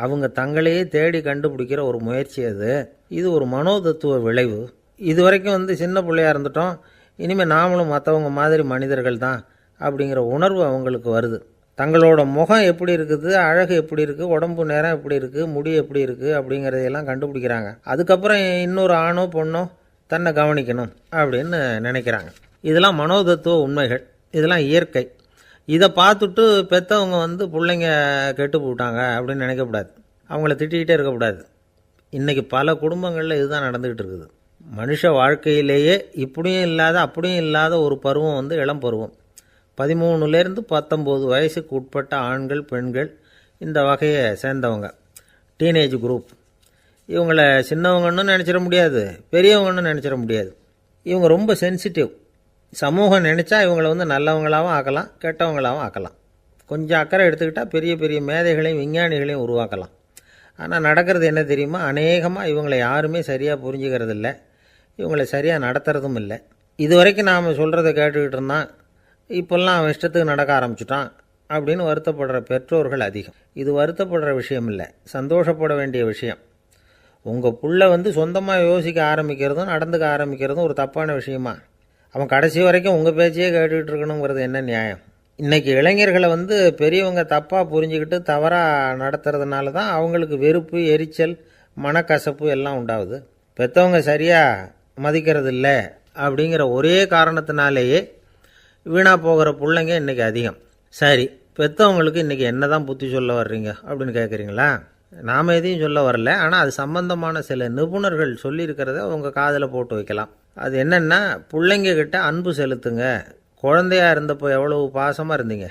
அவங்க தங்களையே தேடி கண்டுபிடிக்கிற ஒரு முயற்சி அது. இது ஒரு மனோதத்துவ விளைவு. இது வரைக்கும் சின்ன பிள்ளையாக இருந்துட்டோம், இனிமேல் நாமளும் மற்றவங்க மாதிரி மனிதர்கள் தான் அப்படிங்கிற உணர்வு அவங்களுக்கு வருது. தங்களோட முகம் எப்படி இருக்குது, அழகு எப்படி இருக்குது, உடம்பு நேரம் எப்படி இருக்குது, முடி எப்படி இருக்குது அப்படிங்கிறதையெல்லாம் கண்டுபிடிக்கிறாங்க. அதுக்கப்புறம் இன்னொரு ஆணோ பொண்ணோ தன்னை கவனிக்கணும் அப்படின்னு நினைக்கிறாங்க. இதெல்லாம் மனோதத்துவ உண்மைகள், இதெல்லாம் இயற்கை. இதை பார்த்துட்டு பெற்றவங்க பிள்ளைங்க கெட்டு போட்டாங்க அப்படின்னு நினைக்கக்கூடாது, அவங்கள திட்டிகிட்டே இருக்கக்கூடாது. இன்றைக்கி பல குடும்பங்களில் இதுதான் நடந்துக்கிட்டு இருக்குது. மனுஷ வாழ்க்கையிலேயே இப்படியும் இல்லாத அப்படியும் இல்லாத ஒரு பருவம் இளம் பருவம். 13லேருந்து 19 வயசுக்கு உட்பட்ட ஆண்கள் பெண்கள் இந்த வகையை சேர்ந்தவங்க, டீனேஜ் குரூப். இவங்களை சின்னவங்கன்னு நினச்சிட முடியாது, பெரியவங்கன்னு நினச்சிட முடியாது. இவங்க ரொம்ப சென்சிட்டிவ். சமூகம் நினச்சா இவங்களை நல்லவங்களாகவும் ஆக்கலாம், கெட்டவங்களாகவும் ஆக்கலாம். கொஞ்சம் அக்கறை எடுத்துக்கிட்டால் பெரிய பெரிய மேதைகளையும் விஞ்ஞானிகளையும் உருவாக்கலாம். ஆனால் நடக்கிறது என்ன தெரியுமா, அநேகமாக இவங்களை யாருமே சரியாக புரிஞ்சுக்கிறது இல்லை, இவங்களை சரியாக நடத்துறதும் இல்லை. இது வரைக்கும் நாம் சொல்கிறத கேட்டுக்கிட்டு இருந்தான், இப்போல்லாம் அவன் இஷ்டத்துக்கு நடக்க ஆரம்பிச்சிட்டான் அப்படின்னு வருத்தப்படுற பெற்றோர்கள் அதிகம். இது வருத்தப்படுற விஷயம் இல்லை, சந்தோஷப்பட வேண்டிய விஷயம். உங்கள் புள்ள சொந்தமாக யோசிக்க ஆரம்பிக்கிறதும் நடந்துக்க ஆரம்பிக்கிறதும் ஒரு தப்பான விஷயமா? அவன் கடைசி வரைக்கும் உங்கள் பேச்சையே கேட்டுக்கிட்டு இருக்கணுங்கிறது என்ன நியாயம்? இன்றைக்கி இளைஞர்களை பெரியவங்க தப்பாக புரிஞ்சுக்கிட்டு தவறாக நடத்துறதுனால தான் அவங்களுக்கு வெறுப்பு, எரிச்சல், மனக்கசப்பு எல்லாம் உண்டாகுது. பெற்றவங்க சரியாக மதிக்கிறது இல்லை அப்படிங்கிற ஒரே காரணத்தினாலேயே வீணாக போகிற பிள்ளைங்க இன்றைக்கி அதிகம். சரி, பெற்றவங்களுக்கு இன்றைக்கி என்ன தான் புத்தி சொல்ல வர்றீங்க அப்படின்னு கேட்குறீங்களா? நாம் எதையும் சொல்ல வரல, ஆனால் அது சம்பந்தமான சில நிபுணர்கள் சொல்லியிருக்கிறத உங்கள் காதில் போட்டு வைக்கலாம். அது என்னென்னா, பிள்ளைங்கக்கிட்ட அன்பு செலுத்துங்க. குழந்தையாக இருந்தப்போ எவ்வளவு பாசமாக இருந்தீங்க,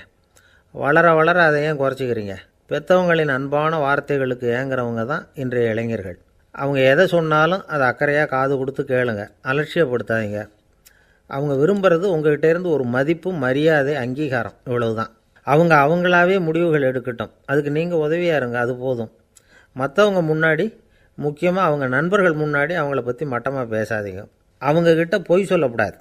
வளர வளர அதை ஏன் குறைச்சிக்கிறீங்க? பெற்றவங்களின் அன்பான வார்த்தைகளுக்கு ஏங்குறவங்க தான் இன்றைய இளைஞர்கள். அவங்க எதை சொன்னாலும் அதை அக்கறையாக காது கொடுத்து கேளுங்க, அலட்சியப்படுத்தாதீங்க. அவங்க விரும்புகிறது உங்கள்கிட்டேருந்து ஒரு மதிப்பு, மரியாதை, அங்கீகாரம், இவ்வளவு தான். அவங்க அவங்களாவே முடிவுகள் எடுக்கட்டும், அதுக்கு நீங்கள் உதவியாக இருங்க, அது போதும். மற்றவங்க முன்னாடி, முக்கியமாக அவங்க நண்பர்கள் முன்னாடி அவங்கள பற்றி மட்டமாக பேசாதீங்க. அவங்கக்கிட்ட பொய் சொல்லக்கூடாது.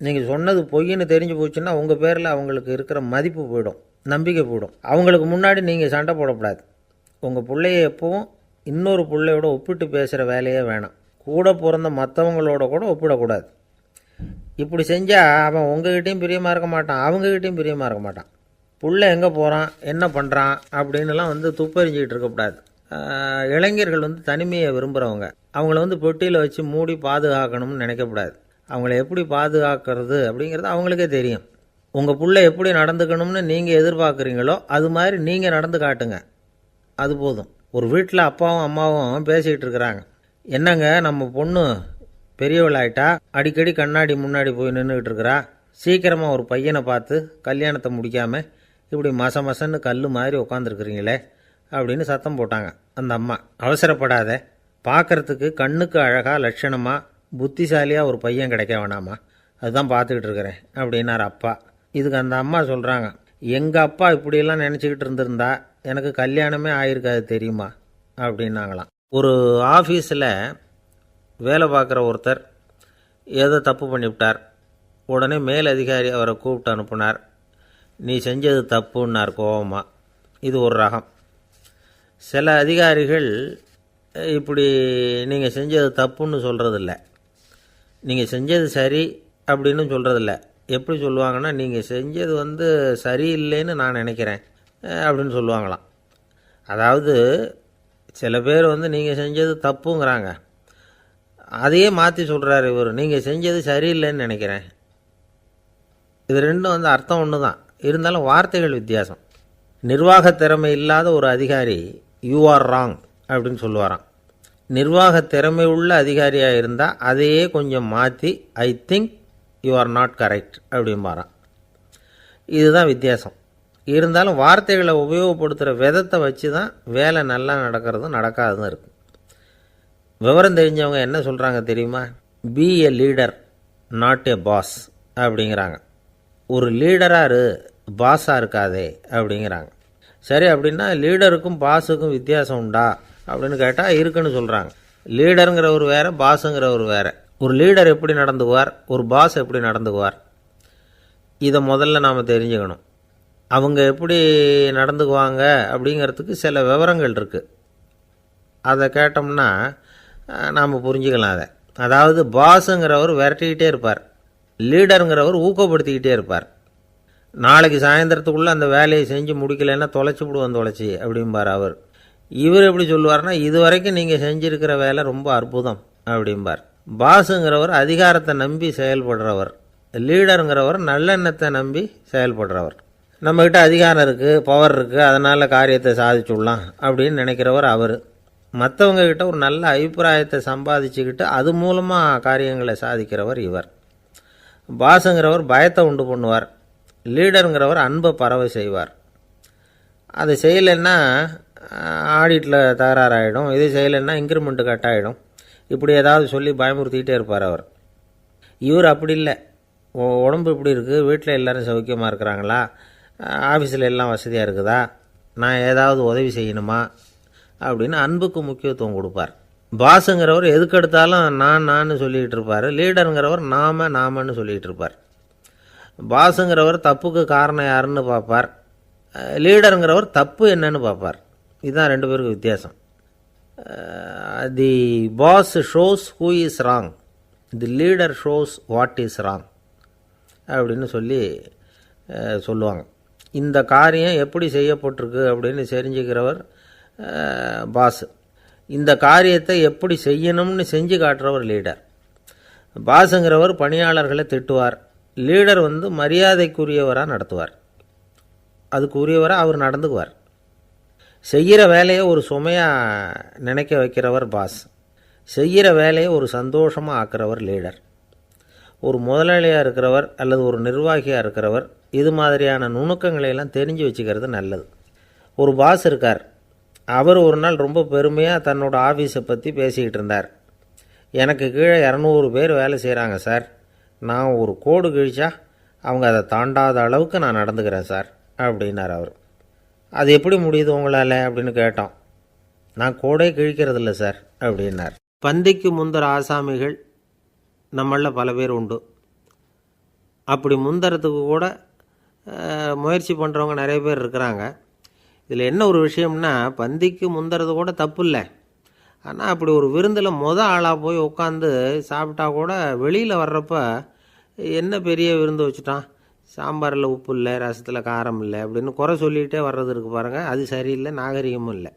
நீங்கள் சொன்னது பொய்ன்னு தெரிஞ்சு போச்சுன்னா உங்கள் பேரில் அவங்களுக்கு இருக்கிற மதிப்பு போயிடும், நம்பிக்கை போயிடும். அவங்களுக்கு முன்னாடி நீங்கள் சண்டை போடக்கூடாது. உங்கள் பிள்ளைய எப்பவும் இன்னொரு பிள்ளையோட ஒப்பிட்டு பேசுகிற வேலையே வேணாம். கூட பிறந்த மற்றவங்களோட கூட ஒப்பிடக்கூடாது. இப்படி செஞ்சால் அவன் உங்ககிட்டையும் பிரியமாக இருக்க மாட்டான், அவங்ககிட்டையும் பிரியமாக இருக்க மாட்டான். புள்ள எங்கே போகிறான், என்ன பண்ணுறான் அப்படின்னுலாம் துப்பறிஞ்சிக்கிட்டு இருக்கக்கூடாது. இளைஞர்கள் தனிமையை விரும்புகிறவங்க. அவங்கள பெட்டியில் வச்சு மூடி பாதுகாக்கணும்னு நினைக்கக்கூடாது. அவங்கள எப்படி பாதுகாக்கிறது அப்படிங்கிறது அவங்களுக்கே தெரியும். உங்கள் புள்ள எப்படி நடந்துக்கணும்னு நீங்கள் எதிர்பார்க்குறீங்களோ அது மாதிரி நீங்கள் நடந்து காட்டுங்க, அது போதும். ஒரு வீட்டில் அப்பாவும் அம்மாவும் பேசிக்கிட்டு இருக்கிறாங்க. என்னங்க, நம்ம பொண்ணு பெரியவளாயிட்டா, அடிக்கடி கண்ணாடி முன்னாடி போய் நின்றுக்கிட்டு இருக்கிறா, சீக்கிரமாக ஒரு பையனை பார்த்து கல்யாணத்தை முடிக்காமல் இப்படி மசன்னு கல் மாதிரி உட்காந்துருக்குறீங்களே அப்படின்னு சத்தம் போட்டாங்க அந்த அம்மா. அவசரப்படாத, பார்க்குறதுக்கு கண்ணுக்கு அழகாக லட்சணமாக புத்திசாலியாக ஒரு பையன் கிடைக்க வேணாமா, அதுதான் பார்த்துக்கிட்டு இருக்கிறேன் அப்படின்னார் அப்பா. இதுக்கு அந்த அம்மா சொல்கிறாங்க, எங்கள் அப்பா இப்படியெல்லாம் நினச்சிக்கிட்டு இருந்திருந்தா எனக்கு கல்யாணமே ஆகிருக்காது தெரியுமா அப்படின்னாங்களாம். ஒரு ஆஃபீஸில் வேலை பார்க்குற ஒருத்தர் ஏதோ தப்பு பண்ணிவிட்டார். உடனே மேல் அதிகாரி அவரை கூப்பிட்டு அனுப்புனார். நீ செஞ்சது தப்புன்னார் கோபமாக. இது ஒரு ரகம். சில அதிகாரிகள் இப்படி நீங்கள் செஞ்சது தப்புன்னு சொல்கிறதில்ல, நீங்கள் செஞ்சது சரி அப்படின்னு சொல்கிறதில்ல. எப்படி சொல்லுவாங்கன்னா, நீங்கள் செஞ்சது சரியில்லைன்னு நான் நினைக்கிறேன் அப்படின்னு சொல்லுவாங்களாம். அதாவது சில பேர் நீங்கள் செஞ்சது தப்புங்கிறாங்க, அதையே மாற்றி சொல்கிறாரு இவர், நீங்கள் செஞ்சது சரியில்லைன்னு நினைக்கிறேன். இது ரெண்டும் அர்த்தம் ஒன்று தான், இருந்தாலும் வார்த்தைகள் வித்தியாசம். நிர்வாக திறமை இல்லாத ஒரு அதிகாரி யூ ஆர் ராங் அப்படின்னு சொல்லுவாராம். நிர்வாக திறமை உள்ள அதிகாரியாக இருந்தால் அதையே கொஞ்சம் மாற்றி I think you are not correct அப்படிம்பாராம். இதுதான் வித்தியாசம். இருந்தாலும் வார்த்தைகளை உபயோகப்படுத்துகிற விதத்தை வச்சு தான் வேலை நல்லா நடக்கிறதும் நடக்காததும் இருக்குது. விவரம் தெரிஞ்சவங்க என்ன சொல்கிறாங்க தெரியுமா? Be a leader not a boss அப்படிங்கிறாங்க. ஒரு லீடராக இரு, பாஸாக இருக்காதே அப்படிங்கிறாங்க. சரி, அப்படின்னா லீடருக்கும் பாஸுக்கும் வித்தியாசம் உண்டா அப்படின்னு கேட்டால் இருக்குன்னு சொல்கிறாங்க. லீடருங்கிறவர் வேறு, பாஸுங்கிறவர் வேறு. ஒரு லீடர் எப்படி நடந்துக்குவார், ஒரு பாஸ் எப்படி நடந்துக்குவார், இதை முதல்ல நாம் தெரிஞ்சுக்கணும். அவங்க எப்படி நடந்துக்குவாங்க அப்படிங்கிறதுக்கு சில விவரங்கள் இருக்குது. அதை கேட்டோம்னா நாம் புரிஞ்சுக்கலாம் அதை. அதாவது பாஸுங்கிறவர் விரட்டிக்கிட்டே இருப்பார், லீடருங்கிறவர் ஊக்கப்படுத்திக்கிட்டே இருப்பார். நாளைக்கு சாயந்தரத்துக்குள்ளே அந்த வேலையை செஞ்சு முடிக்கலைன்னா தொலைச்சி விடுவோம் தொலைச்சி அப்படிம்பார் அவர். இவர் எப்படி சொல்லுவார்னா, இது வரைக்கும் நீங்கள் செஞ்சுருக்கிற வேலை ரொம்ப அற்புதம் அப்படிம்பார். பாஸுங்கிறவர் அதிகாரத்தை நம்பி செயல்படுறவர், லீடருங்கிறவர் நல்லெண்ணத்தை நம்பி செயல்படுறவர். நம்மக்கிட்ட அதிகாரம் இருக்குது, பவர் இருக்குது, அதனால் காரியத்தை சாதிச்சுடலாம் அப்படின்னு நினைக்கிறவர் அவர். மற்றவங்கக்கிட்ட ஒரு நல்ல அபிப்பிராயத்தை சம்பாதிச்சுக்கிட்டு அது மூலமாக காரியங்களை சாதிக்கிறவர் இவர். பாஸுங்கிறவர் பயத்தை உண்டு பண்ணுவார், லீடருங்கிறவர் அன்பை பரவ செய்வார். அதை செய்யலைன்னா ஆடிட்டில் தகராறாயிடும், இது செய்யலைன்னா இன்க்ரிமெண்ட்டு கட் ஆகிடும், இப்படி ஏதாவது சொல்லி பயமுறுத்திக்கிட்டே இருப்பார் அவர். இவர் அப்படி இல்லை. உடம்பு இப்படி இருக்குது, வீட்டில் எல்லோரும் சௌக்கியமாக இருக்கிறாங்களா, ஆஃபீஸில் எல்லாம் வசதியாக இருக்குதா, நான் ஏதாவது உதவி செய்யணுமா அப்படின்னு அன்புக்கு முக்கியத்துவம் கொடுப்பார். பாஸுங்கிறவர் எதுக்கெடுத்தாலும் நான் சொல்லிகிட்டு இருப்பார், லீடருங்கிறவர் நாமன்னு சொல்லிகிட்டு இருப்பார். பாஸுங்கிறவர் தப்புக்கு காரணம் யாருன்னு பார்ப்பார், லீடருங்கிறவர் தப்பு என்னன்னு பார்ப்பார். இதுதான் ரெண்டு பேருக்கு வித்தியாசம். The boss shows who is wrong, the leader shows what is wrong அப்படின்னு சொல்லுவாங்க. இந்த காரியம் எப்படி செய்யப்பட்டிருக்கு அப்படின்னு தெரிஞ்சுக்கிறவர் பாஸ். இந்த காரியத்தை எப்படி செய்யணும்னு செஞ்சு காட்டுறவர் லீடர். பாஸுங்கிறவர் பணியாளர்களை திட்டுவார், லீடர் மரியாதைக்குரியவராக நடத்துவார், அதுக்குரியவராக அவர் நடந்துக்குவார். செய்கிற வேலையை ஒரு சுமையாக நினைக்க வைக்கிறவர் பாஸ், செய்கிற வேலையை ஒரு சந்தோஷமாக ஆக்கிறவர் லீடர். ஒரு முதலாளியாக இருக்கிறவர் அல்லது ஒரு நிர்வாகியாக இருக்கிறவர் இது மாதிரியான நுணுக்கங்களையெல்லாம் தெரிஞ்சு வச்சுக்கிறது நல்லது. ஒரு பாஸ் இருக்கார், அவர் ஒரு நாள் ரொம்ப பெருமையாக தன்னோட ஆஃபீஸை பற்றி பேசிக்கிட்டு இருந்தார். எனக்கு கீழே 200 பேர் வேலை செய்கிறாங்க சார், நான் ஒரு கோடு கிழிச்சா அவங்க அதை தாண்டாத அளவுக்கு நான் நடந்துக்கிறேன் சார் அப்படின்னார் அவர். அது எப்படி முடியுது உங்களால் அப்படின்னு கேட்டோம். நான் கோடே கிழிக்கிறதில்ல சார் அப்படின்னார். பந்திக்கு முந்தர ஆசாமிகள் நம்மளில் பல பேர் உண்டு. அப்படி முந்தறதுக்கு கூட முயற்சி பண்ணுறவங்க நிறைய பேர் இருக்கிறாங்க. இதில் என்ன ஒரு விஷயம்னா, பந்திக்கு முந்துறது கூட தப்பு இல்லை. ஆனால் அப்படி ஒரு விருந்தில் ஆளாக போய் உட்காந்து சாப்பிட்டா கூட வெளியில் வர்றப்ப என்ன பெரிய விருந்து வச்சுட்டான், சாம்பாரில் உப்பு இல்லை, ரசத்தில் காரம் இல்லை அப்படின்னு குறை சொல்லிகிட்டே வர்றது இருக்குது பாருங்கள், அது சரியில்லை, நாகரிகமும் இல்லை.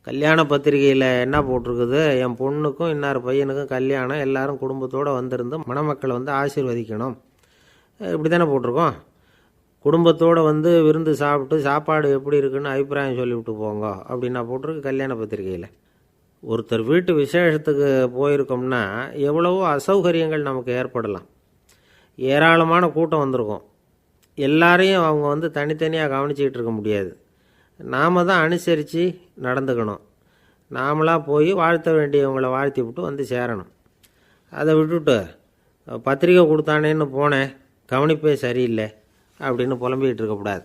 கல்யாண பத்திரிகையில் என்ன போட்டிருக்குது, என் பொண்ணுக்கும் இன்னார் பையனுக்கும் கல்யாணம், எல்லாரும் குடும்பத்தோடு வந்திருந்து மணமக்களை ஆசீர்வதிக்கணும், இப்படி தானே போட்டிருக்கோம். குடும்பத்தோடு விருந்து சாப்பிட்டு சாப்பாடு எப்படி இருக்குன்னு அபிப்பிராயம் சொல்லிவிட்டு போங்க அப்படின்னா போட்டிருக்கு கல்யாண பத்திரிகையில். ஒருத்தர் வீட்டு விசேஷத்துக்கு போயிருக்கோம்னா எவ்வளவோ அசௌகரியங்கள் நமக்கு ஏற்படலாம். ஏராளமான கூட்டம் வந்திருக்கும், எல்லாரையும் அவங்க தனித்தனியாக கவனிச்சிக்கிட்டு இருக்க முடியாது. நாம் தான் அனுசரித்து நடந்துக்கணும். நாமளாக போய் வாழ்த்த வேண்டியவங்களை வாழ்த்தி விட்டு சேரணும். அதை விட்டுட்டு பத்திரிக்கை கொடுத்தானேன்னு போனேன், கவனிப்பே சரியில்லை அப்படின்னு புலம்பிக்கிட்டு இருக்கக்கூடாது.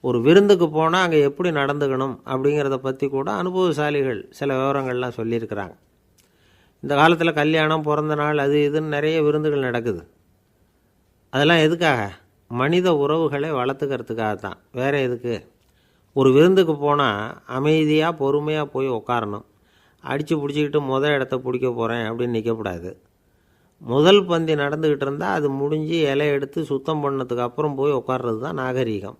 ஒரு விருந்துக்கு போனால் அங்கே எப்படி நடந்துக்கணும் அப்படிங்கிறத பற்றி கூட அனுபவசாலிகள் சில விவரங்கள்லாம் சொல்லியிருக்கிறாங்க. இந்த காலத்தில் கல்யாணம், பிறந்த நாள், அது இதுன்னு நிறைய விருந்துகள் நடக்குது. அதெல்லாம் எதுக்காக? மனித உறவுகளை வளர்த்துக்கிறதுக்காக தான், வேறு எதுக்கு? ஒரு விருந்துக்கு போனால் அமைதியாக பொறுமையாக போய் உட்காரணும். அடித்து பிடிச்சிக்கிட்டு இடத்த பிடிக்க போகிறேன் அப்படின்னு நிற்கக்கூடாது. முதல் பந்தி நடந்துக்கிட்டு இருந்தால் அது முடிஞ்சு இலை எடுத்து சுத்தம் பண்ணதுக்கு அப்புறம் போய் உட்கார்றது தான் நாகரீகம்.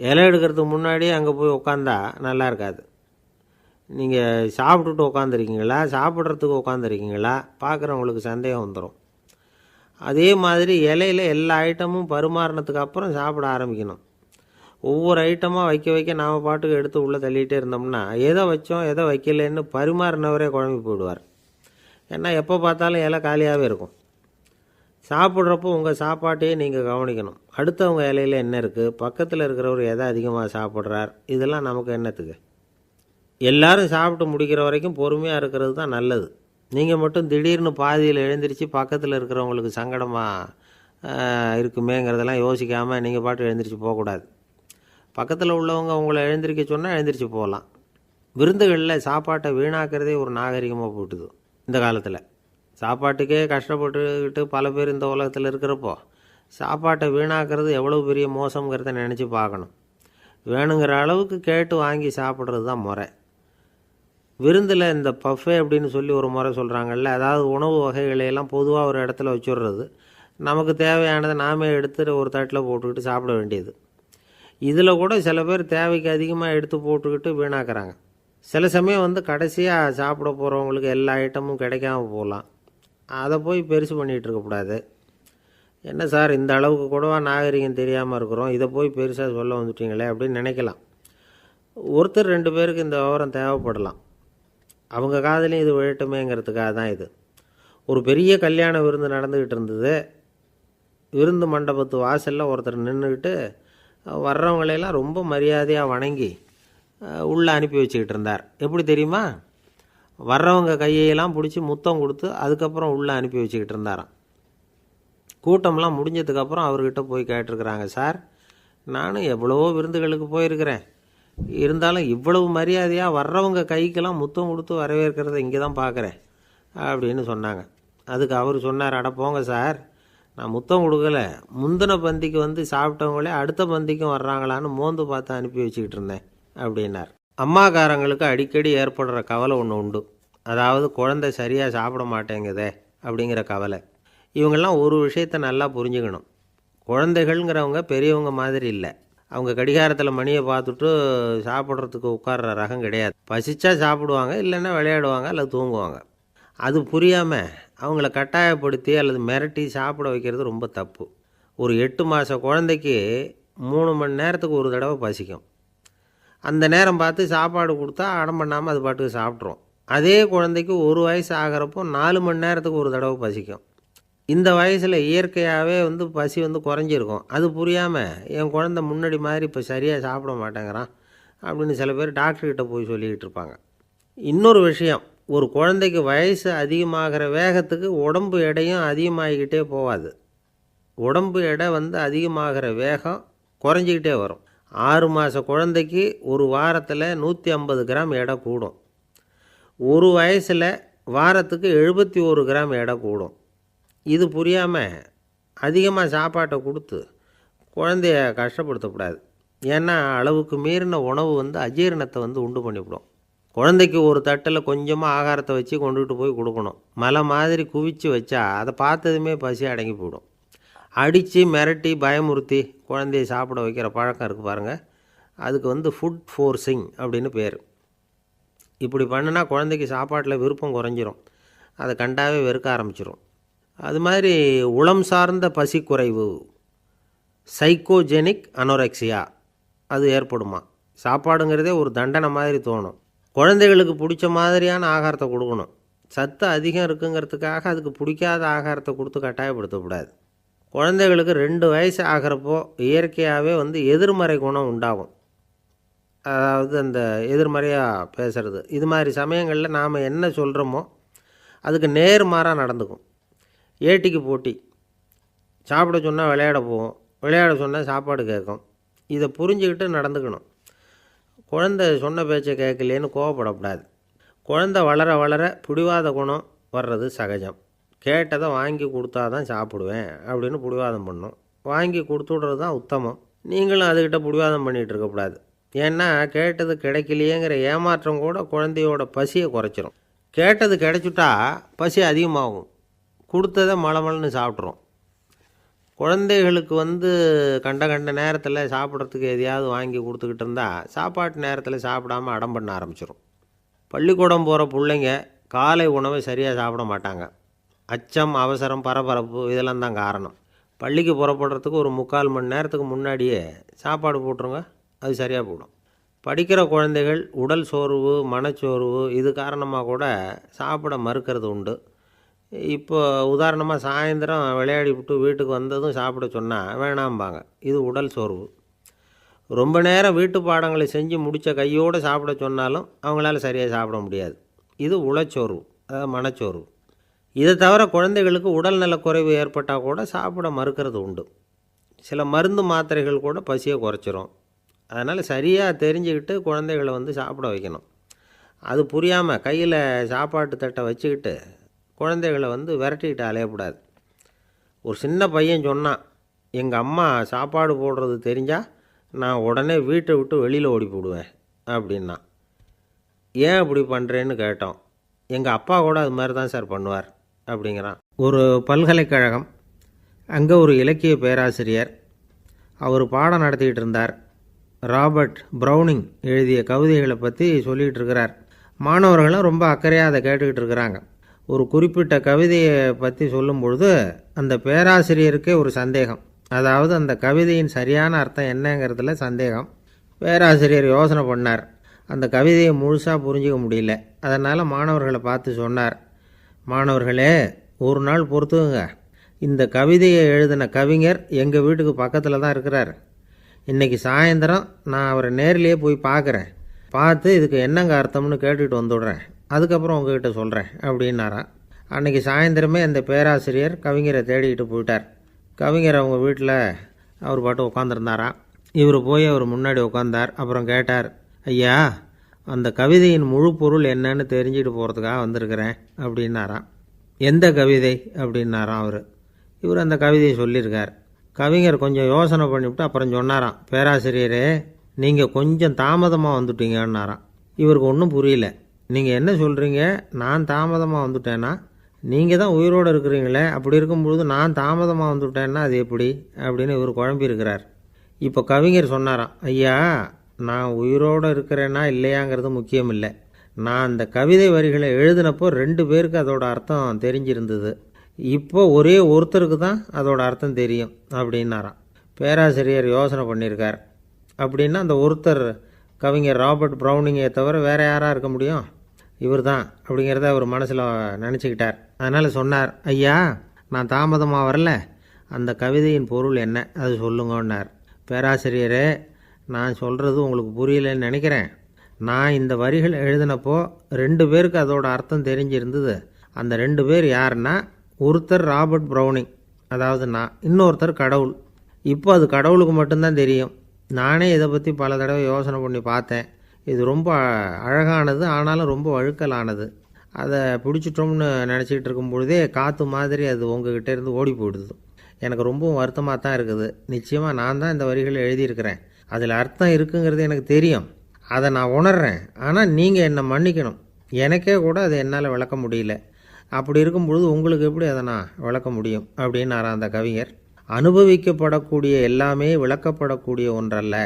இலை எடுக்கிறதுக்கு முன்னாடியே அங்கே போய் உட்காந்தா நல்லா இருக்காது. நீங்கள் சாப்பிட்டுட்டு உட்காந்துருக்கீங்களா, சாப்பிட்றதுக்கு உட்காந்துருக்கீங்களா, பார்க்குறவங்களுக்கு சந்தேகம் வந்துடும். அதே மாதிரி இலையில் எல்லா ஐட்டமும் பரிமாறினதுக்கு அப்புறம் சாப்பிட ஆரம்பிக்கணும். ஒவ்வொரு ஐட்டமாக வைக்க நாம் பாட்டுக்கு எடுத்து உள்ளே தள்ளிகிட்டே இருந்தோம்னா எதை வச்சோம் எதை வைக்கலன்னு பரிமாறினவரே குழம்பி போயிடுவார். ஏன்னா எப்போ பார்த்தாலும் இலை காலியாகவே இருக்கும். சாப்பிட்றப்போ உங்கள் சாப்பாட்டையே நீங்கள் கவனிக்கணும். அடுத்தவங்க இலையில் என்ன இருக்குது, பக்கத்தில் இருக்கிறவர் எதை அதிகமாக சாப்பிட்றார், இதெல்லாம் நமக்கு என்னத்துக்கு? எல்லோரும் சாப்பிட்டு முடிக்கிற வரைக்கும் பொறுமையாக இருக்கிறது தான் நல்லது. நீங்கள் மட்டும் திடீர்னு பாதியில் எழுந்திரிச்சு பக்கத்தில் இருக்கிறவங்களுக்கு சங்கடமாக இருக்குமேங்கிறதெல்லாம் யோசிக்காமல் நீங்கள் பாட்டு எழுந்திரிச்சு போகக்கூடாது. பக்கத்தில் உள்ளவங்க உங்களை எழுந்திரிக்க சொன்னால் எழுந்திரிச்சு போகலாம். விருந்துகளில் சாப்பாட்டை வீணாக்கிறதே ஒரு நாகரிகமாக போட்டுது இந்த காலத்தில். சாப்பாட்டுக்கே கஷ்டப்பட்டுக்கிட்டு பல பேர் இந்த உலகத்தில் இருக்கிறப்போ சாப்பாட்டை வீணாக்கிறது எவ்வளோ பெரிய மோசங்கிறத நினச்சி பார்க்கணும். வேணுங்கிற அளவுக்கு கேட்டு வாங்கி சாப்பிட்றது தான் முறை. விருந்தில் இந்த பஃபே அப்படின்னு சொல்லி ஒரு முறை சொல்கிறாங்கல்ல, அதாவது உணவு வகைகளையெல்லாம் பொதுவாக ஒரு இடத்துல வச்சுடுறது, நமக்கு தேவையானதை நாமே எடுத்து ஒரு தட்டில் போட்டுக்கிட்டு சாப்பிட வேண்டியது. இதில் கூட சில பேர் தேவைக்கு அதிகமாக எடுத்து போட்டுக்கிட்டு வீணாக்குறாங்க. சில சமயம் கடைசியாக சாப்பிட போகிறவங்களுக்கு எல்லா ஐட்டமும் கிடைக்காம போகலாம். அதை போய் பெருசு பண்ணிகிட்டு இருக்கக்கூடாது. என்ன சார் இந்த அளவுக்கு கூடவா நாகரிகம் தெரியாமல் இருக்கிறோம், இதை போய் பெருசாக சொல்ல வந்துட்டீங்களே அப்படின்னு நினைக்கலாம். ஒருத்தர் 2 பேருக்கு இந்த விவரம் தேவைப்படலாம். அவங்க காதலையும் இது விழட்டுமேங்கிறதுக்காக தான் இது. ஒரு பெரிய கல்யாண விருந்து நடந்துக்கிட்டு இருந்தது. விருந்து மண்டபத்து வாசலில் ஒருத்தர் நின்றுக்கிட்டு வர்றவங்களையெல்லாம் ரொம்ப மரியாதையாக வணங்கி உள்ளே அனுப்பி வச்சுக்கிட்டு இருந்தார். எப்படி தெரியுமா? வர்றவங்க கையெல்லாம் பிடிச்சி முத்தம் கொடுத்து அதுக்கப்புறம் உள்ளே அனுப்பி வச்சுக்கிட்டு இருந்தாராம். கூட்டம்லாம் முடிஞ்சதுக்கப்புறம் அவர்கிட்ட போய் கேட்டிருக்கிறாங்க, சார் நானும் எவ்வளவோ விருந்துகளுக்கு போயிருக்கிறேன், இருந்தாலும் இவ்வளவு மரியாதையாக வர்றவங்க கைக்கெல்லாம் முத்தம் கொடுத்து வரவேற்கிறத இங்கே தான் பார்க்குறேன் அப்படின்னு சொன்னாங்க. அதுக்கு அவர் சொன்னார், அட போங்க சார், நான் முத்தம் கொடுக்கல, முந்தின பந்திக்கு சாப்பிட்டவங்களே அடுத்த பந்திக்கும் வர்றாங்களான்னு மோந்து பார்த்து அனுப்பி வச்சுக்கிட்டு இருந்தேன் அப்படின்னார். அம்மாக்காரங்களுக்கு அடிக்கடி ஏற்படுற கவலை ஒன்று உண்டு. அதாவது குழந்தை சரியாக சாப்பிட மாட்டேங்குதே அப்படிங்கிற கவலை. இவங்கெல்லாம் ஒரு விஷயத்தை நல்லா புரிஞ்சுக்கணும். குழந்தைகள்ங்கிறவங்க பெரியவங்க மாதிரி இல்லை. அவங்க கடிகாரத்தில் மணியை பார்த்துட்டு சாப்பிட்றதுக்கு உட்கார்ற ரகம் கிடையாது. பசிச்சா சாப்பிடுவாங்க, இல்லைன்னா விளையாடுவாங்க அல்லது தூங்குவாங்க. அது புரியாமல் அவங்கள கட்டாயப்படுத்தி அல்லது மிரட்டி சாப்பிட வைக்கிறது ரொம்ப தப்பு. ஒரு 8 மாத குழந்தைக்கு 3 மணி நேரத்துக்கு ஒரு தடவை பசிக்கும். அந்த நேரம் பார்த்து சாப்பாடு கொடுத்தா அடம் பண்ணாமல் அது பாட்டுக்கு சாப்பிட்றோம். அதே குழந்தைக்கு 1 வயசு ஆகிறப்போ 4 மணி நேரத்துக்கு ஒரு தடவை பசிக்கும். இந்த வயசில் இயற்கையாகவே பசி குறைஞ்சிருக்கும். அது புரியாமல் என் குழந்தை முன்னாடி மாதிரி இப்போ சரியாக சாப்பிட மாட்டேங்கிறான் அப்படின்னு சில பேர் டாக்டர்கிட்ட போய் சொல்லிக்கிட்டு இருப்பாங்க. இன்னொரு விஷயம், ஒரு குழந்தைக்கு வயசு அதிகமாகிற வேகத்துக்கு உடம்பு எடையும் அதிகமாகிக்கிட்டே போகாது. உடம்பு எடை அதிகமாகிற வேகம் குறைஞ்சிக்கிட்டே வரும். 6 மாத குழந்தைக்கு ஒரு வாரத்தில் 150 கிராம் எடை கூடும். ஒரு வயசில் வாரத்துக்கு 71 கிராம் எடை கூடும். இது புரியாமல் அதிகமாக சாப்பாட்டை கொடுத்து குழந்தைய கஷ்டப்படுத்தக்கூடாது. ஏன்னா அளவுக்கு மீறின உணவு அஜீரணத்தை உண்டு பண்ணிவிடும். குழந்தைக்கு ஒரு தட்டில் கொஞ்சமாக ஆகாரத்தை வச்சு கொண்டுகிட்டு போய் கொடுக்கணும். மலை மாதிரி குவிச்சு வச்சா அதை பார்த்ததுமே பசி அடங்கி போயிடும். அடித்து மிரட்டி பயமுறுத்தி குழந்தைய சாப்பிட வைக்கிற பழக்கம் இருக்குது பாருங்கள், அதுக்கு ஃபுட் ஃபோர்ஸிங் அப்படின்னு பேர். இப்படி பண்ணுனா குழந்தைக்கு சாப்பாட்டில் விருப்பம் குறைஞ்சிரும், அதை கண்டாவே வெறுக்க ஆரம்பிச்சிடும். அது மாதிரி உளம் சார்ந்த பசி குறைவு, சைக்கோஜெனிக் அனோரெக்சியா, அது ஏற்படுமா. சாப்பாடுங்கிறதே ஒரு தண்டனை மாதிரி தோணும். குழந்தைகளுக்கு பிடிச்ச மாதிரியான ஆகாரத்தை கொடுக்கணும். சத்து அதிகம் இருக்குங்கிறதுக்காக அதுக்கு பிடிக்காத ஆகாரத்தை கொடுத்து கட்டாயப்படுத்தக்கூடாது. குழந்தைகளுக்கு 2 வயசு ஆகிறப்போ இயற்கையாகவே எதிர்மறை குணம் உண்டாகும். அதாவது அந்த எதிர்மறையாக பேசுகிறது. இது மாதிரி சமயங்களில் நாம் என்ன சொல்கிறோமோ அதுக்கு நேர்மாறாக நடந்துக்கும். ஏட்டிக்கு போட்டி. சாப்பிட சொன்னால் விளையாட போகும், விளையாட சொன்னால் சாப்பாடு கேட்கும். இதை புரிஞ்சுக்கிட்டு நடந்துக்கணும். குழந்தை சொன்ன பேச்சை கேட்கலேன்னு கோவப்படக்கூடாது. குழந்தை வளர வளர பிடிவாத குணம் வர்றது சகஜம். கேட்டதை வாங்கி கொடுத்தா தான் சாப்பிடுவேன் அப்படின்னு பிடிவாதம் பண்ணும். வாங்கி கொடுத்துடுறது தான் உத்தமம். நீங்களும் அதுக்கிட்ட பிடிவாதம் பண்ணிகிட்டு இருக்கக்கூடாது. ஏன்னா கேட்டது கிடைக்கலையேங்கிற ஏமாற்றம் கூட குழந்தையோட பசியை குறைச்சிரும். கேட்டது கிடைச்சிட்டா பசி அதிகமாகும், கொடுத்ததை மலமலன்னு சாப்பிட்றோம். குழந்தைகளுக்கு கண்ட நேரத்தில் சாப்பிட்றதுக்கு எதையாவது வாங்கி கொடுத்துக்கிட்டு இருந்தால் சாப்பாட்டு நேரத்தில் சாப்பிடாமல் அடம் பண்ண ஆரம்பிச்சிடும். பள்ளிக்கூடம் போகிற பிள்ளைங்க காலை உணவை சரியாக சாப்பிட மாட்டாங்க. அச்சம், அவசரம், பரபரப்பு இதெல்லாம் தான் காரணம். பள்ளிக்கு புறப்படுறதுக்கு ஒரு 3/4 மணி நேரத்துக்கு முன்னாடியே சாப்பாடு போட்டுருங்க, அது சரியாக போடும். படிக்கிற குழந்தைகள் உடல் சோர்வு, மனச்சோர்வு இது காரணமாக கூட சாப்பிட மறுக்கிறது உண்டு. இப்போ உதாரணமாக சாயந்தரம் விளையாடி விட்டு வீட்டுக்கு வந்ததும் சாப்பிட சொன்னால் வேணாம்பாங்க. இது உடல் சோர்வு. ரொம்ப நேரம் வீட்டு பாடங்களை செஞ்சு முடித்த கையோடு சாப்பிட சொன்னாலும் அவங்களால சரியாக சாப்பிட முடியாது. இது உளச்சோர்வு, அதாவது மனச்சோர்வு. இதை தவிர குழந்தைகளுக்கு உடல் நலக்குறைவு ஏற்பட்டால் கூட சாப்பிட மறுக்கிறது உண்டு. சில மருந்து மாத்திரைகள் கூட பசியை குறைச்சிரும். அதனால் சரியாக தெரிஞ்சுக்கிட்டு குழந்தைகளை சாப்பிட வைக்கணும். அது புரியாமல் கையில் சாப்பாட்டு தட்டை வச்சுக்கிட்டு குழந்தைகளை விரட்டிக்கிட்டு அலையக்கூடாது. ஒரு சின்ன பையன் சொன்னான், எங்கள் அம்மா சாப்பாடு போடுறது தெரிஞ்சால் நான் உடனே வீட்டை விட்டு வெளியில் ஓடி போடுவேன் அப்படின்னா. ஏன் அப்படி பண்ணுறேன்னு கேட்டோம். எங்கள் அப்பா கூட அது மாதிரி தான் சார் பண்ணுவார் அப்படிங்கிறான். ஒரு பல்கலைக்கழகம், அங்கே ஒரு இலக்கிய பேராசிரியர், அவர் பாடம் நடத்திக்கிட்டு இருந்தார். ராபர்ட் ப்ரௌனிங் எழுதிய கவிதைகளை பற்றி சொல்லிகிட்டு இருக்கிறார். மாணவர்களும் ரொம்ப அக்கறையாக அதை கேட்டுக்கிட்டு இருக்கிறாங்க. ஒரு குறிப்பிட்ட கவிதையை பற்றி சொல்லும் பொழுது அந்த பேராசிரியருக்கே ஒரு சந்தேகம். அதாவது அந்த கவிதையின் சரியான அர்த்தம் என்னங்கிறதுல சந்தேகம். பேராசிரியர் யோசனை பண்ணார். அந்த கவிதையை முழுசாக புரிஞ்சிக்க முடியல. அதனால் மாணவர்களை பார்த்து சொன்னார், மாணவர்களே, ஒரு நாள் பொறுத்துக்குங்க. இந்த கவிதையை எழுதின கவிஞர் எங்கள் வீட்டுக்கு பக்கத்தில் தான் இருக்கிறார். இன்றைக்கி சாயந்தரம் நான் அவரை நேரிலேயே போய் பார்க்குறேன். பார்த்து இதுக்கு என்னங்க அர்த்தம்னு கேட்டுட்டு வந்துவிடுறேன். அதுக்கப்புறம் உங்ககிட்ட சொல்கிறேன் அப்படின்னாராம். அன்றைக்கி சாயந்தரமே அந்த பேராசிரியர் கவிஞரை தேடிக்கிட்டு போயிட்டார். கவிஞர் அவங்க வீட்டில் அவர் பாட்டு உட்காந்துருந்தாராம். இவர் போய் அவர் முன்னாடி உட்காந்தார். அப்புறம் கேட்டார், ஐயா, அந்த கவிதையின் முழு பொருள் என்னன்னு தெரிஞ்சுட்டு போகிறதுக்காக வந்திருக்கிறேன் அப்படின்னாராம். எந்த கவிதை அப்படின்னாராம் அவர். இவர் அந்த கவிதையை சொல்லியிருக்கார். கவிஞர் கொஞ்சம் யோசனை பண்ணிவிட்டு அப்புறம் சொன்னாராம், பேராசிரியரே, நீங்கள் கொஞ்சம் தாமதமாக வந்துட்டீங்கன்னாராம். இவருக்கு ஒன்றும் புரியல. நீங்கள் என்ன சொல்கிறீங்க? நான் தாமதமாக வந்துட்டேன்னா? நீங்கள் தான் உயிரோடு இருக்கிறீங்களே, அப்படி இருக்கும்பொழுது நான் தாமதமாக வந்துவிட்டேன்னா அது எப்படி அப்படின்னு இவர் குழம்பியிருக்கிறார். இப்போ கவிஞர் சொன்னாராம், ஐயா, நான் உயிரோடு இருக்கிறேன்னா இல்லையாங்கிறது முக்கியம் இல்லை. நான் அந்த கவிதை வரிகளை எழுதினப்போ 2 பேருக்கு அதோட அர்த்தம் தெரிஞ்சிருந்தது. இப்போ ஒரே ஒருத்தருக்கு தான் அதோட அர்த்தம் தெரியும் அப்படின்னாராம். பேராசிரியர் யோசனை பண்ணியிருக்கார். அப்படின்னா அந்த ஒருத்தர் கவிஞர் ராபர்ட் ப்ரௌனிங்கை தவிர வேறு யாராக இருக்க முடியும்? இவர் தான் அப்படிங்கிறத அவர் மனசில் நினச்சிக்கிட்டார். அதனால் சொன்னார், ஐயா, நான் தாமதமாக வரல, அந்த கவிதையின் பொருள் என்ன அது சொல்லுங்கன்னார். பேராசிரியரே, நான் சொல்கிறது உங்களுக்கு புரியலன்னு நினைக்கிறேன். நான் இந்த வரிகள் எழுதினப்போ 2 பேருக்கு அதோட அர்த்தம் தெரிஞ்சிருந்தது. அந்த 2 பேர் யாருன்னா, ஒருத்தர் ராபர்ட் ப்ரௌனிங், அதாவது நான், இன்னொருத்தர் கடவுள். இப்போ அது கடவுளுக்கு மட்டும்தான் தெரியும். நானே இதை பற்றி பல தடவை யோசனை பண்ணி பார்த்தேன். இது ரொம்ப அழகானது, ஆனாலும் ரொம்ப வழுக்கலானது. அதை பிடிச்சிட்டோம்னு நினச்சிக்கிட்டு இருக்கும் பொழுதே காற்று மாதிரி அது உங்ககிட்ட இருந்து ஓடி போயிடுது. எனக்கு ரொம்பவும் வருத்தமாக தான் இருக்குது. நிச்சயமாக நான் தான் இந்த வரிகளை எழுதியிருக்கிறேன். அதில் அர்த்தம் இருக்குங்கிறது எனக்கு தெரியும். அதை நான் உணர்றேன். ஆனால் நீங்கள் என்னை மன்னிக்கணும். எனக்கே கூட அதை என்னால் விளக்க முடியல. அப்படி இருக்கும் பொழுது உங்களுக்கு எப்படி அதை நான் விளக்க முடியும் அப்படின்னாரா அந்த கவிஞர். அனுபவிக்கப்படக்கூடிய எல்லாமே விளக்கப்படக்கூடிய ஒன்றல்ல,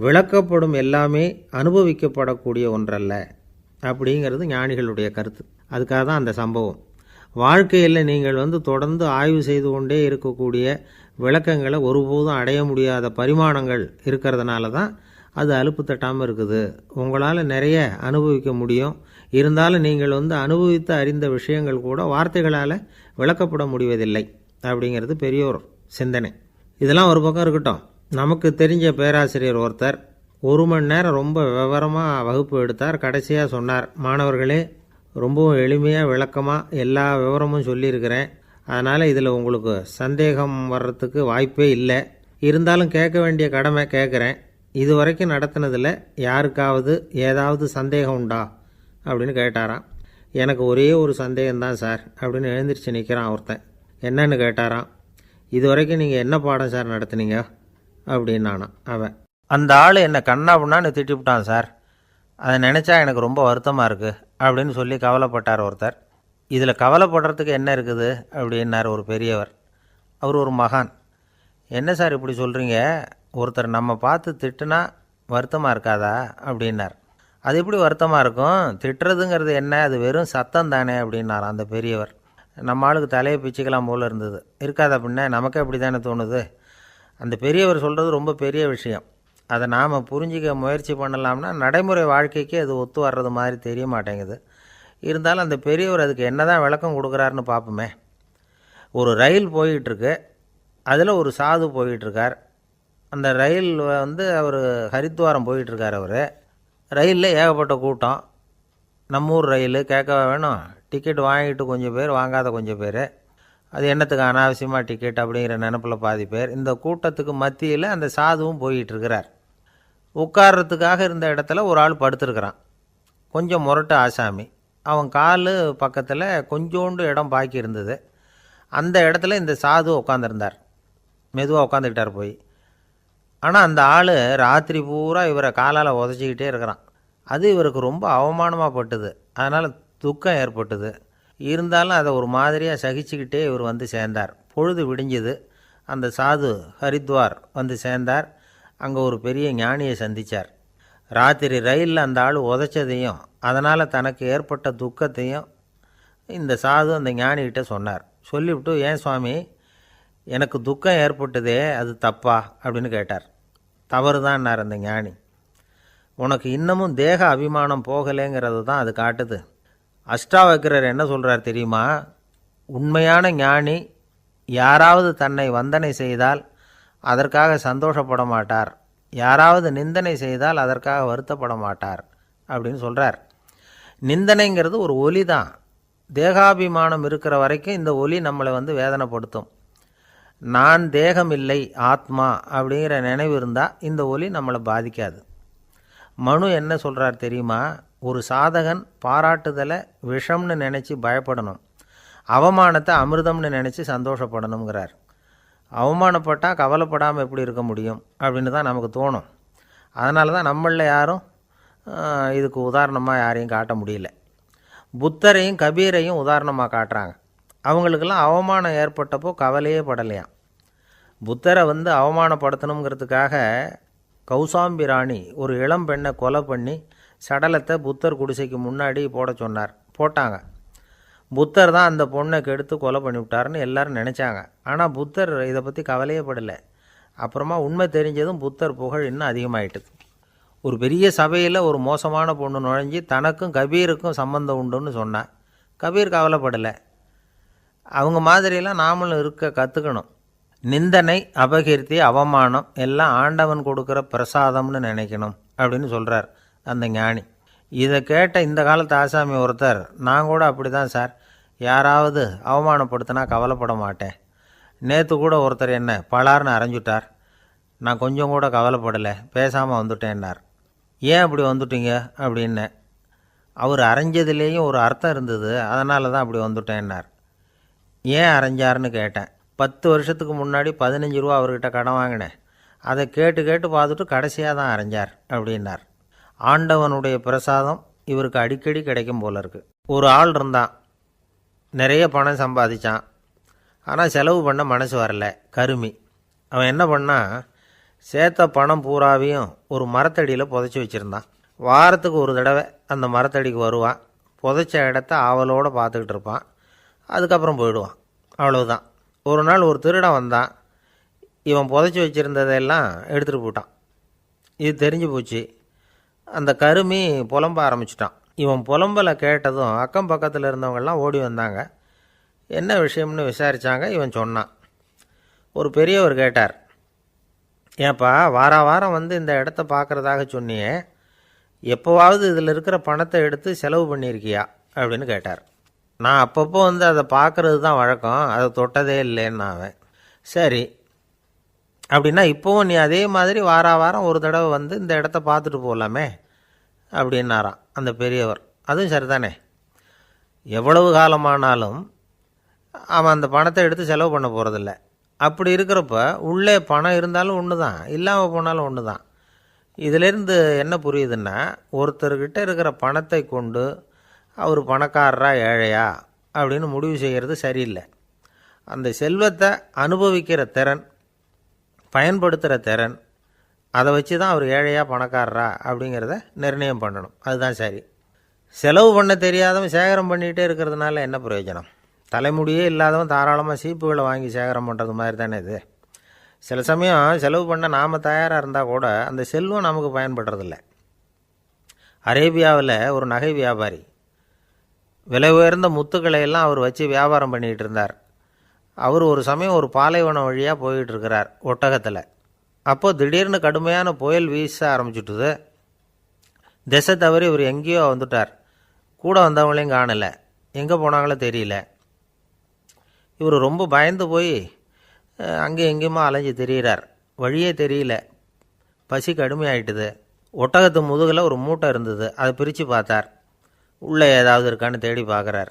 விளக்கப்படும் எல்லாமே அனுபவிக்கப்படக்கூடிய ஒன்றல்ல அப்படிங்கிறது ஞானிகளுடைய கருத்து. அதுக்காக தான் அந்த சம்பவம். வாழ்க்கையில் நீங்கள் தொடர்ந்து ஆய்வு செய்து கொண்டே இருக்கக்கூடிய விளக்கங்களை ஒருபோதும் அடைய முடியாத பரிமாணங்கள் இருக்கிறதுனால தான் அது அலுப்பு தட்டாமல் இருக்குது. உங்களால் நிறைய அனுபவிக்க முடியும். இருந்தாலும் நீங்கள் அனுபவித்து அறிந்த விஷயங்கள் கூட வார்த்தைகளால் விளக்கப்பட முடிவதில்லை அப்படிங்கிறது பெரியோர் சிந்தனை. இதெல்லாம் ஒரு பக்கம் இருக்கட்டும். நமக்கு தெரிஞ்ச பேராசிரியர் ஒருத்தர் 1 மணி நேரம் ரொம்ப விவரமாக வகுப்பு எடுத்தார். கடைசியாக சொன்னார், மாணவர்களே, ரொம்பவும் எளிமையாக விளக்கமாக எல்லா விவரமும் சொல்லியிருக்கிறேன். அதனால் இதில் உங்களுக்கு சந்தேகம் வர்றதுக்கு வாய்ப்பே இல்லை. இருந்தாலும் கேட்க வேண்டிய கடமை கேட்குறேன். இது வரைக்கும் நடத்தினதில் யாருக்காவது ஏதாவது சந்தேகம் உண்டா அப்படின்னு கேட்டாராம். எனக்கு ஒரே ஒரு சந்தேகம்தான் சார் அப்படின்னு எழுந்திரிச்சு நிற்கிறான் ஒருத்தன். என்னன்னு கேட்டாராம். இது வரைக்கும் நீங்கள் என்ன பாடம் சார் நடத்துனீங்க அப்படின்னானா அவன். அந்த ஆள் என்னை கண்ணாப்புண்ணான்னு திட்டிவிட்டான் சார். அதை நினச்சா எனக்கு ரொம்ப வருத்தமாக இருக்குது அப்படின்னு சொல்லி கவலைப்பட்டார் ஒருத்தர். இதில் கவலைப்படுறதுக்கு என்ன இருக்குது அப்படின்னார் ஒரு பெரியவர். அவர் ஒரு மகான். என்ன சார் இப்படி சொல்கிறீங்க? ஒருத்தர் நம்ம பார்த்து திட்டுனா வருத்தமாக இருக்காதா அப்படின்னார். அது எப்படி வருத்தமாக இருக்கும்? திட்டுறதுங்கிறது என்ன? அது வெறும் சத்தம் தானே அப்படின்னார் அந்த பெரியவர். நம்ம ஆளுக்கு தலையை பிச்சுக்கலாம் போல் இருந்தது. இருக்காது அப்படின்னா நமக்கே அப்படி தானே தோணுது. அந்த பெரியவர் சொல்கிறது ரொம்ப பெரிய விஷயம். அதை நாம் புரிஞ்சிக்க முயற்சி பண்ணலாம்னா நடைமுறை வாழ்க்கைக்கு அது ஒத்து வர்றது மாதிரி தெரிய மாட்டேங்குது. இருந்தாலும் அந்த பெரியவர் அதுக்கு என்ன தான் விளக்கம் கொடுக்குறாருன்னு பார்ப்போமே. ஒரு ரயில் போயிட்டுருக்கு. அதில் ஒரு சாது போயிட்டுருக்கார். அந்த ரயில் அவர் ஹரித்வாரம் போயிட்டுருக்கார். அவர் ரயிலில் ஏகப்பட்ட கூட்டம். நம்ம ஊர் ரயில் கேட்க வேணும். டிக்கெட் வாங்கிட்டு கொஞ்சம் பேர், வாங்காத கொஞ்சம் பேர், அது என்னத்துக்கு அனாவசியமாக டிக்கெட் அப்படிங்கிற நினப்பில் பாதி பேர். இந்த கூட்டத்துக்கு மத்தியில் அந்த சாதுவும் போயிட்டுருக்கிறார். உட்கார்றதுக்காக இருந்த இடத்துல ஒரு ஆள் படுத்துருக்கிறான். கொஞ்சம் முரட்டு ஆசாமி. அவன் கால் பக்கத்தில் கொஞ்சோண்டு இடம் பாக்கி இருந்தது. அந்த இடத்துல இந்த சாது உட்காந்துருந்தார். மெதுவாக உட்காந்துக்கிட்டார் போய். ஆனால் அந்த ஆள் ராத்திரி பூரா இவரை காலால் உதச்சிக்கிட்டே இருக்கிறான். அது இவருக்கு ரொம்ப அவமானமாக பட்டுது. அதனால் துக்கம் ஏற்பட்டுது. இருந்தாலும் அதை ஒரு மாதிரியாக சகிச்சுக்கிட்டே இவர் வந்து சேர்ந்தார். பொழுது விடிஞ்சுது. அந்த சாது ஹரித்வார் வந்து சேர்ந்தார். அங்கே ஒரு பெரிய ஞானியை சந்தித்தார். ராத்திரி ரயிலில் அந்த ஆள் உதைச்சதையும் அதனால் தனக்கு ஏற்பட்ட துக்கத்தையும் இந்த சாது அந்த ஞானிகிட்ட சொன்னார். சொல்லிவிட்டு, ஏன் சுவாமி, எனக்கு துக்கம் ஏற்பட்டதே அது தப்பா அப்படின்னு கேட்டார். தவறு தான்னார் அந்த ஞானி. உனக்கு இன்னமும் தேக அபிமானம் போகலைங்கிறது தான் அது காட்டுது. அஷ்டாவக்கிரர் என்ன சொல்கிறார் தெரியுமா? உண்மையான ஞானி யாராவது தன்னை வந்தனை செய்தால் அதற்காக சந்தோஷப்பட மாட்டார், யாராவது நிந்தனை செய்தால் அதற்காக வருத்தப்பட மாட்டார் அப்படின்னு சொல்கிறார். நிந்தனைங்கிறது ஒரு ஒலி தான். தேகாபிமானம் இருக்கிற வரைக்கும் இந்த ஒலி நம்மளை வந்து வேதனைப்படுத்தும். நான் தேகம் இல்லை, ஆத்மா அப்படிங்கிற நினைவு இருந்தால் இந்த ஒலி நம்மளை பாதிக்காது. மனு என்ன சொல்கிறார் தெரியுமா? ஒரு சாதகன் பாராட்டுதலை விஷம்னு நினச்சி பயப்படணும், அவமானத்தை அமிர்தம்னு நினச்சி சந்தோஷப்படணுங்கிறார். அவமானப்பட்டால் கவலைப்படாமல் எப்படி இருக்க முடியும் அப்படின்னு தான் நமக்கு தோணும். அதனால தான் நம்மளில் யாரும் இதுக்கு உதாரணமாக யாரையும் காட்ட முடியல. புத்தரையும் கபீரையும் உதாரணமாக காட்டுறாங்க. அவங்களுக்கெல்லாம் அவமானம் ஏற்பட்டப்போ கவலையே படலையாம். புத்தரை வந்து அவமானப்படுத்தணுங்கிறதுக்காக கௌசாம்பி ராணி ஒரு இளம் பெண்ணை கொலை பண்ணி சடலத்தை புத்தர் குடிசைக்கு முன்னாடி போட சொன்னார். போட்டாங்க. புத்தர் தான் அந்த பொண்ணை கெடுத்து கொலை பண்ணிவிட்டார்னு எல்லாரும் நினச்சாங்க. ஆனால் புத்தர் இதை பற்றி கவலையே படலை. அப்புறமா உண்மை தெரிஞ்சதும் புத்தர் புகழ் இன்னும் அதிகமாகிட்டுது. ஒரு பெரிய சபையில் ஒரு மோசமான பொண்ணு நுழைஞ்சி தனக்கும் கபீருக்கும் சம்பந்தம் உண்டுன்னு சொன்னான். கபீர் கவலைப்படலை. அவங்க மாதிரியெல்லாம் நாமளும் இருக்க கற்றுக்கணும். நிந்தனை, அபகீர்த்தி, அவமானம் எல்லாம் ஆண்டவன் கொடுக்குற பிரசாதம்னு நினைக்கணும் அப்படின்னு சொல்கிறார் அந்த ஞானி. இதை கேட்ட இந்த காலத்து ஆசாமி ஒருத்தர், நான் கூட அப்படி தான் சார், யாராவது அவமானப்படுத்தினா கவலைப்பட மாட்டேன். நேற்று கூட ஒருத்தர் என்ன பலார்னு அரைஞ்சுட்டார், நான் கொஞ்சம் கூட கவலைப்படலை, பேசாமல் வந்துட்டேன்னார். ஏன் அப்படி வந்துட்டீங்க அப்படின்னு. அவர் அரைஞ்சதுலேயும் ஒரு அர்த்தம் இருந்தது, அதனால தான் அப்படி வந்துட்டேன்னார். ஏன் அரைஞ்சார்னு கேட்டேன். 10 வருஷத்துக்கு முன்னாடி 15 ரூபா அவர்கிட்ட கடன் வாங்கினேன், அதை கேட்டு கேட்டு பார்த்துட்டு கடைசியாக தான் அரைஞ்சார் அப்படின்னார். ஆண்டவனுடைய பிரசாதம் இவருக்கு அடிக்கடி கிடைக்கும் போல இருக்குது. ஒரு ஆள் இருந்தான், நிறைய பணம் சம்பாதிச்சான், ஆனால் செலவு பண்ண மனசு வரல, கருமி. அவன் என்ன பண்ணான், சேர்த்த பணம் பூராவையும் ஒரு மரத்தடியில் புதைச்சி வச்சுருந்தான். வாரத்துக்கு ஒரு தடவை அந்த மரத்தடிக்கு வருவான், புதைச்ச இடத்த ஆவலோடு பார்த்துக்கிட்டு இருப்பான், அதுக்கப்புறம் போயிடுவான். அவ்வளவுதான். ஒரு நாள் ஒரு திருடன் வந்தான். இவன் புதைச்சி வச்சுருந்ததெல்லாம் எடுத்துகிட்டு போட்டான். இது தெரிஞ்சு போச்சு. அந்த கருமி புலம்ப ஆரம்பிச்சிட்டான். இவன் புலம்பலை கேட்டதும் அக்கம் பக்கத்தில் இருந்தவங்கெல்லாம் ஓடி வந்தாங்க. என்ன விஷயம்னு விசாரித்தாங்க. இவன் சொன்னான். ஒரு பெரியவர் கேட்டார், ஏன்ப்பா வாரம் வந்து இந்த இடத்த பார்க்குறதாக சொன்னியே, எப்போவாவது இதில் இருக்கிற பணத்தை எடுத்து செலவு பண்ணியிருக்கியா அப்படின்னு கேட்டார். நான் அப்பப்போ வந்து அதை பார்க்குறது தான் வழக்கம், அதை தொட்டதே இல்லைன்னு அவன். சரி, அப்படின்னா இப்போவும் நீ அதே மாதிரி வாரம் ஒரு தடவை வந்து இந்த இடத்த பார்த்துட்டு போகலாமே அப்படின்னாராம் அந்த பெரியவர். அதுவும் சரிதானே, எவ்வளவு காலமானாலும் அவன் அந்த பணத்தை எடுத்து செலவு பண்ண போகிறதில்ல. அப்படி இருக்கிறப்ப உள்ளே பணம் இருந்தாலும் ஒன்று தான், இல்லாமல் போனாலும் ஒன்று தான். இதிலேருந்து என்ன புரியுதுன்னா, ஒருத்தர்கிட்ட இருக்கிற பணத்தை கொண்டு அவர் பணக்காரரா ஏழையா அப்படின்னு முடிவு செய்கிறது சரியில்லை. அந்த செல்வத்தை அனுபவிக்கிற திறன், பயன்படுத்துகிற திறன், அதை வச்சு தான் அவர் ஏழையா பணக்காரரா அப்படிங்கிறத நிர்ணயம் பண்ணணும். அதுதான் சரி. செலவு பண்ண தெரியாதவன் சேகரம் பண்ணிகிட்டே இருக்கிறதுனால என்ன பிரயோஜனம்? தலைமுடியே இல்லாதவன் தாராளமாக சீப்புகளை வாங்கி சேகரம் பண்ணுறது மாதிரி தானே இது. சில சமயம் செலவு பண்ண நாம் தயாராக இருந்தால் கூட அந்த செல்வம் நமக்கு பயன்படுறதில்ல. அரேபியாவில் ஒரு நகை வியாபாரி விலை உயர்ந்த முத்துக்களை எல்லாம் அவர் வச்சு வியாபாரம் பண்ணிகிட்டு இருந்தார். அவர் ஒரு சமயம் ஒரு பாலைவனம் வழியாக போயிட்டுருக்கிறார் ஒட்டகத்தில். அப்போது திடீர்னு கடுமையான புயல் வீச ஆரம்பிச்சுட்டுது. திசை தவறி இவர் எங்கேயோ வந்துட்டார். கூட வந்தவங்களையும் காணலை. எங்கே போனாங்களோ தெரியல. இவர் ரொம்ப பயந்து போய் அங்கே எங்கேயுமா அலைஞ்சு திரியிறார். வழியே தெரியல. பசி கடுமையாயிட்டுது. ஒட்டகத்து முதுகில் ஒரு மூட்டை இருந்தது. அதை பிரித்து பார்த்தார். உள்ளே ஏதாவது இருக்கான்னு தேடி பார்க்குறார்.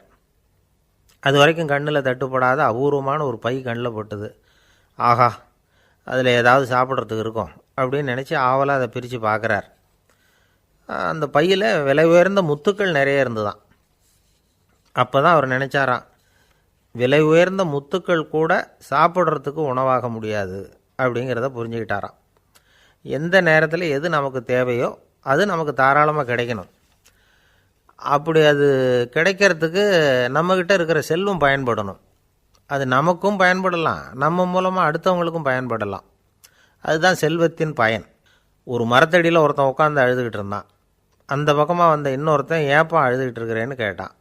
அது வரைக்கும் கண்ணில் தட்டுப்படாத அபூர்வமான ஒரு பை கண்ணில் பட்டுது. ஆஹா, அதில் ஏதாவது சாப்பிட்றதுக்கு இருக்கும் அப்படின்னு நினச்சி ஆவலாக அதை பிரித்து பார்க்குறார். அந்த பையில் விலை உயர்ந்த முத்துக்கள் நிறைய இருந்துதான். அப்போ தான் அவர் நினச்சாராம், விலை உயர்ந்த முத்துக்கள் கூட சாப்பிட்றதுக்கு உணவாக முடியாது அப்படிங்கிறத புரிஞ்சுக்கிட்டாராம். எந்த நேரத்தில் எது நமக்கு தேவையோ அது நமக்கு தாராளமாக கிடைக்கணும். அப்படி அது கிடைக்கிறதுக்கு நம்மக்கிட்ட இருக்கிற செல்வம் பயன்படணும். அது நமக்கும் பயன்படலாம், நம்ம மூலமாக அடுத்தவங்களுக்கும் பயன்படலாம். அதுதான் செல்வத்தின் பயன். ஒரு மரத்தடியில் ஒருத்தன் உட்காந்து அழுதுகிட்டு இருந்தான். அந்த பக்கமாக வந்த இன்னொருத்தன் ஏப்பா அழுதுகிட்டு இருக்கிறேன்னு கேட்டான்.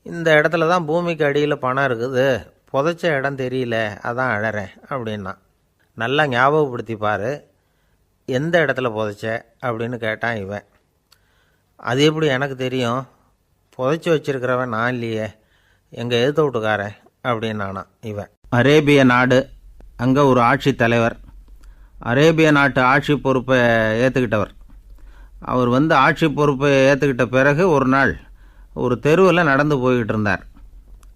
இந்த இடத்துல தான் பூமிக்கு அடியில் பணம் இருக்குது, புதைச்ச இடம் தெரியல, அதான் அழறேன் அப்படின்னா. நல்லா ஞாபகப்படுத்தி பாரு, எந்த இடத்துல புதைச்ச அப்படின்னு கேட்டான் இவன். அது எப்படி எனக்கு தெரியும், புதைச்சி வச்சிருக்கிறவன் நான் இல்லையே, எங்கள் எதிர்த்த வீட்டுக்காரன் அப்படின்னானா இவன். அரேபிய நாடு, அங்கே ஒரு ஆட்சி தலைவர். அரேபிய நாட்டு ஆட்சி பொறுப்பை ஏற்றுக்கிட்டவர். அவர் ஆட்சி பொறுப்பை ஏற்றுக்கிட்ட பிறகு ஒரு நாள் ஒரு தெருவில் நடந்து போய்கிட்டு இருந்தார்.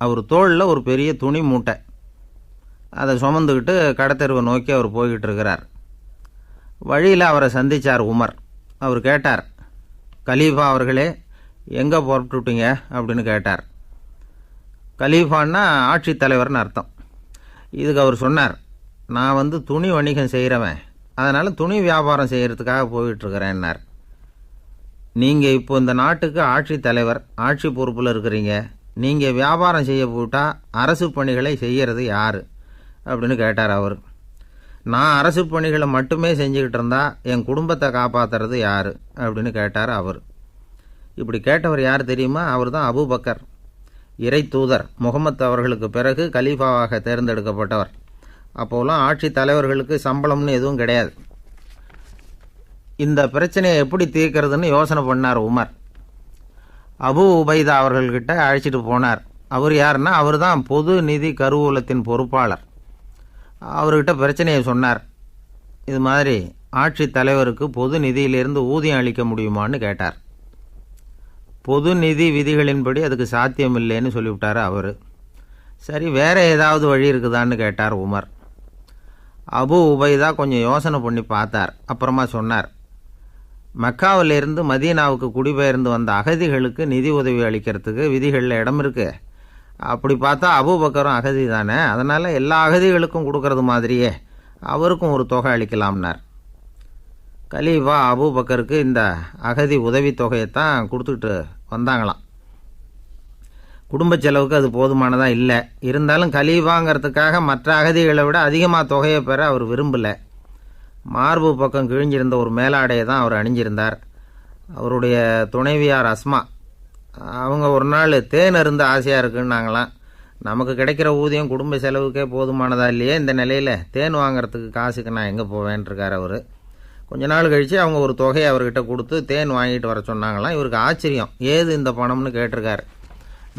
அவர் தோளில் ஒரு பெரிய துணி மூட்டை, அதை சுமந்துக்கிட்டு கடத்தெருவை நோக்கி அவர் போய்கிட்டு இருக்கிறார். வழியில் அவரை சந்தித்தார் உமர். அவர் கேட்டார், கலீஃபா அவர்களே, எங்கே புறப்பட்டுட்டீங்க அப்படின்னு கேட்டார். கலீஃபான்னா ஆட்சி தலைவர்னு அர்த்தம். இதுக்கு அவர் சொன்னார், நான் துணி வணிகம் செய்கிறவன், அதனால் துணி வியாபாரம் செய்கிறதுக்காக போயிட்டுருக்கிறேன்னார். நீங்கள் இப்போ இந்த நாட்டுக்கு ஆட்சி தலைவர், ஆட்சி பொறுப்பில் இருக்கிறீங்க, நீங்கள் வியாபாரம் செய்ய போட்டால் அரசு பணிகளை செய்கிறது யார் அப்படின்னு கேட்டார் அவர். நான் அரசு பணிகளை மட்டுமே செஞ்சுக்கிட்டு இருந்தா என் குடும்பத்தை காப்பாற்றுறது யார் அப்படின்னு கேட்டார் அவர். இப்படி கேட்டவர் யார் தெரியுமா? அவர் தான் அபூபக்கர், இறை தூதர் முகமது அவர்களுக்கு பிறகு கலீஃபாவாக தேர்ந்தெடுக்கப்பட்டவர். அப்போலாம் ஆட்சி தலைவர்களுக்கு சம்பளம்னு எதுவும் கிடையாது. இந்த பிரச்சனையை எப்படி தீர்க்கிறதுன்னு யோசனை பண்ணார் உமர். அபு உபைதா அவர்கள்கிட்ட அழைச்சிட்டு போனார். அவர் யாருன்னா, அவர் தான் பொது நிதி கருவூலத்தின் பொறுப்பாளர். அவர்கிட்ட பிரச்சனையை சொன்னார். இது மாதிரி ஆட்சி தலைவருக்கு பொது நிதியிலிருந்து ஊதியம் அளிக்க முடியுமான்னு கேட்டார். பொது நிதி விதிகளின்படி அதுக்கு சாத்தியம் இல்லைன்னு சொல்லிவிட்டார் அவர். சரி, வேற ஏதாவது வழி இருக்குதான்னு கேட்டார் உமர். அபு உபைதா கொஞ்சம் யோசனை பண்ணி பார்த்தார். அப்புறமா சொன்னார், மக்காவிலிருந்து மதீனாவுக்கு குடிபெயர்ந்து வந்த அகதிகளுக்கு நிதி உதவி அளிக்கிறதுக்கு விதிகளில் இடம் இருக்கு. அப்படி பார்த்தா அபூபக்கரும் அகதி தானே, அதனால் எல்லா அகதிகளுக்கும் கொடுக்கறது மாதிரியே அவருக்கும் ஒரு தொகை அளிக்கலாம்னார். கலீஃபா அபூபக்கருக்கு இந்த அகதி உதவித்தொகையைத்தான் கொடுத்துட்டு வந்தாங்களாம். குடும்ப செலவுக்கு அது போதுமானதாக இல்லை. இருந்தாலும் கலீஃபாங்கிறதுக்காக மற்ற அகதிகளை விட அதிகமாக தொகையை பெற அவர் விரும்பலை. மார்பு பக்கம் கிழிஞ்சிருந்த ஒரு மேலாடையை தான் அவர் அணிஞ்சிருந்தார். அவருடைய துணைவியார் அஸ்மா, அவங்க ஒரு நாள் தேன் அருந்த ஆசையாக இருக்குன்னாங்களாம். நமக்கு கிடைக்கிற ஊதியம் குடும்ப செலவுக்கே போதுமானதா இல்லையே, இந்த நிலையில் தேன் வாங்கிறதுக்கு காசுக்கு நான் எங்கே போவேன்ருக்கார் அவர். கொஞ்ச நாள் கழித்து அவங்க ஒரு தொகையை அவர்கிட்ட கொடுத்து தேன் வாங்கிட்டு வர சொன்னாங்களாம். இவருக்கு ஆச்சரியம், ஏது இந்த பணம்னு கேட்டிருக்காரு.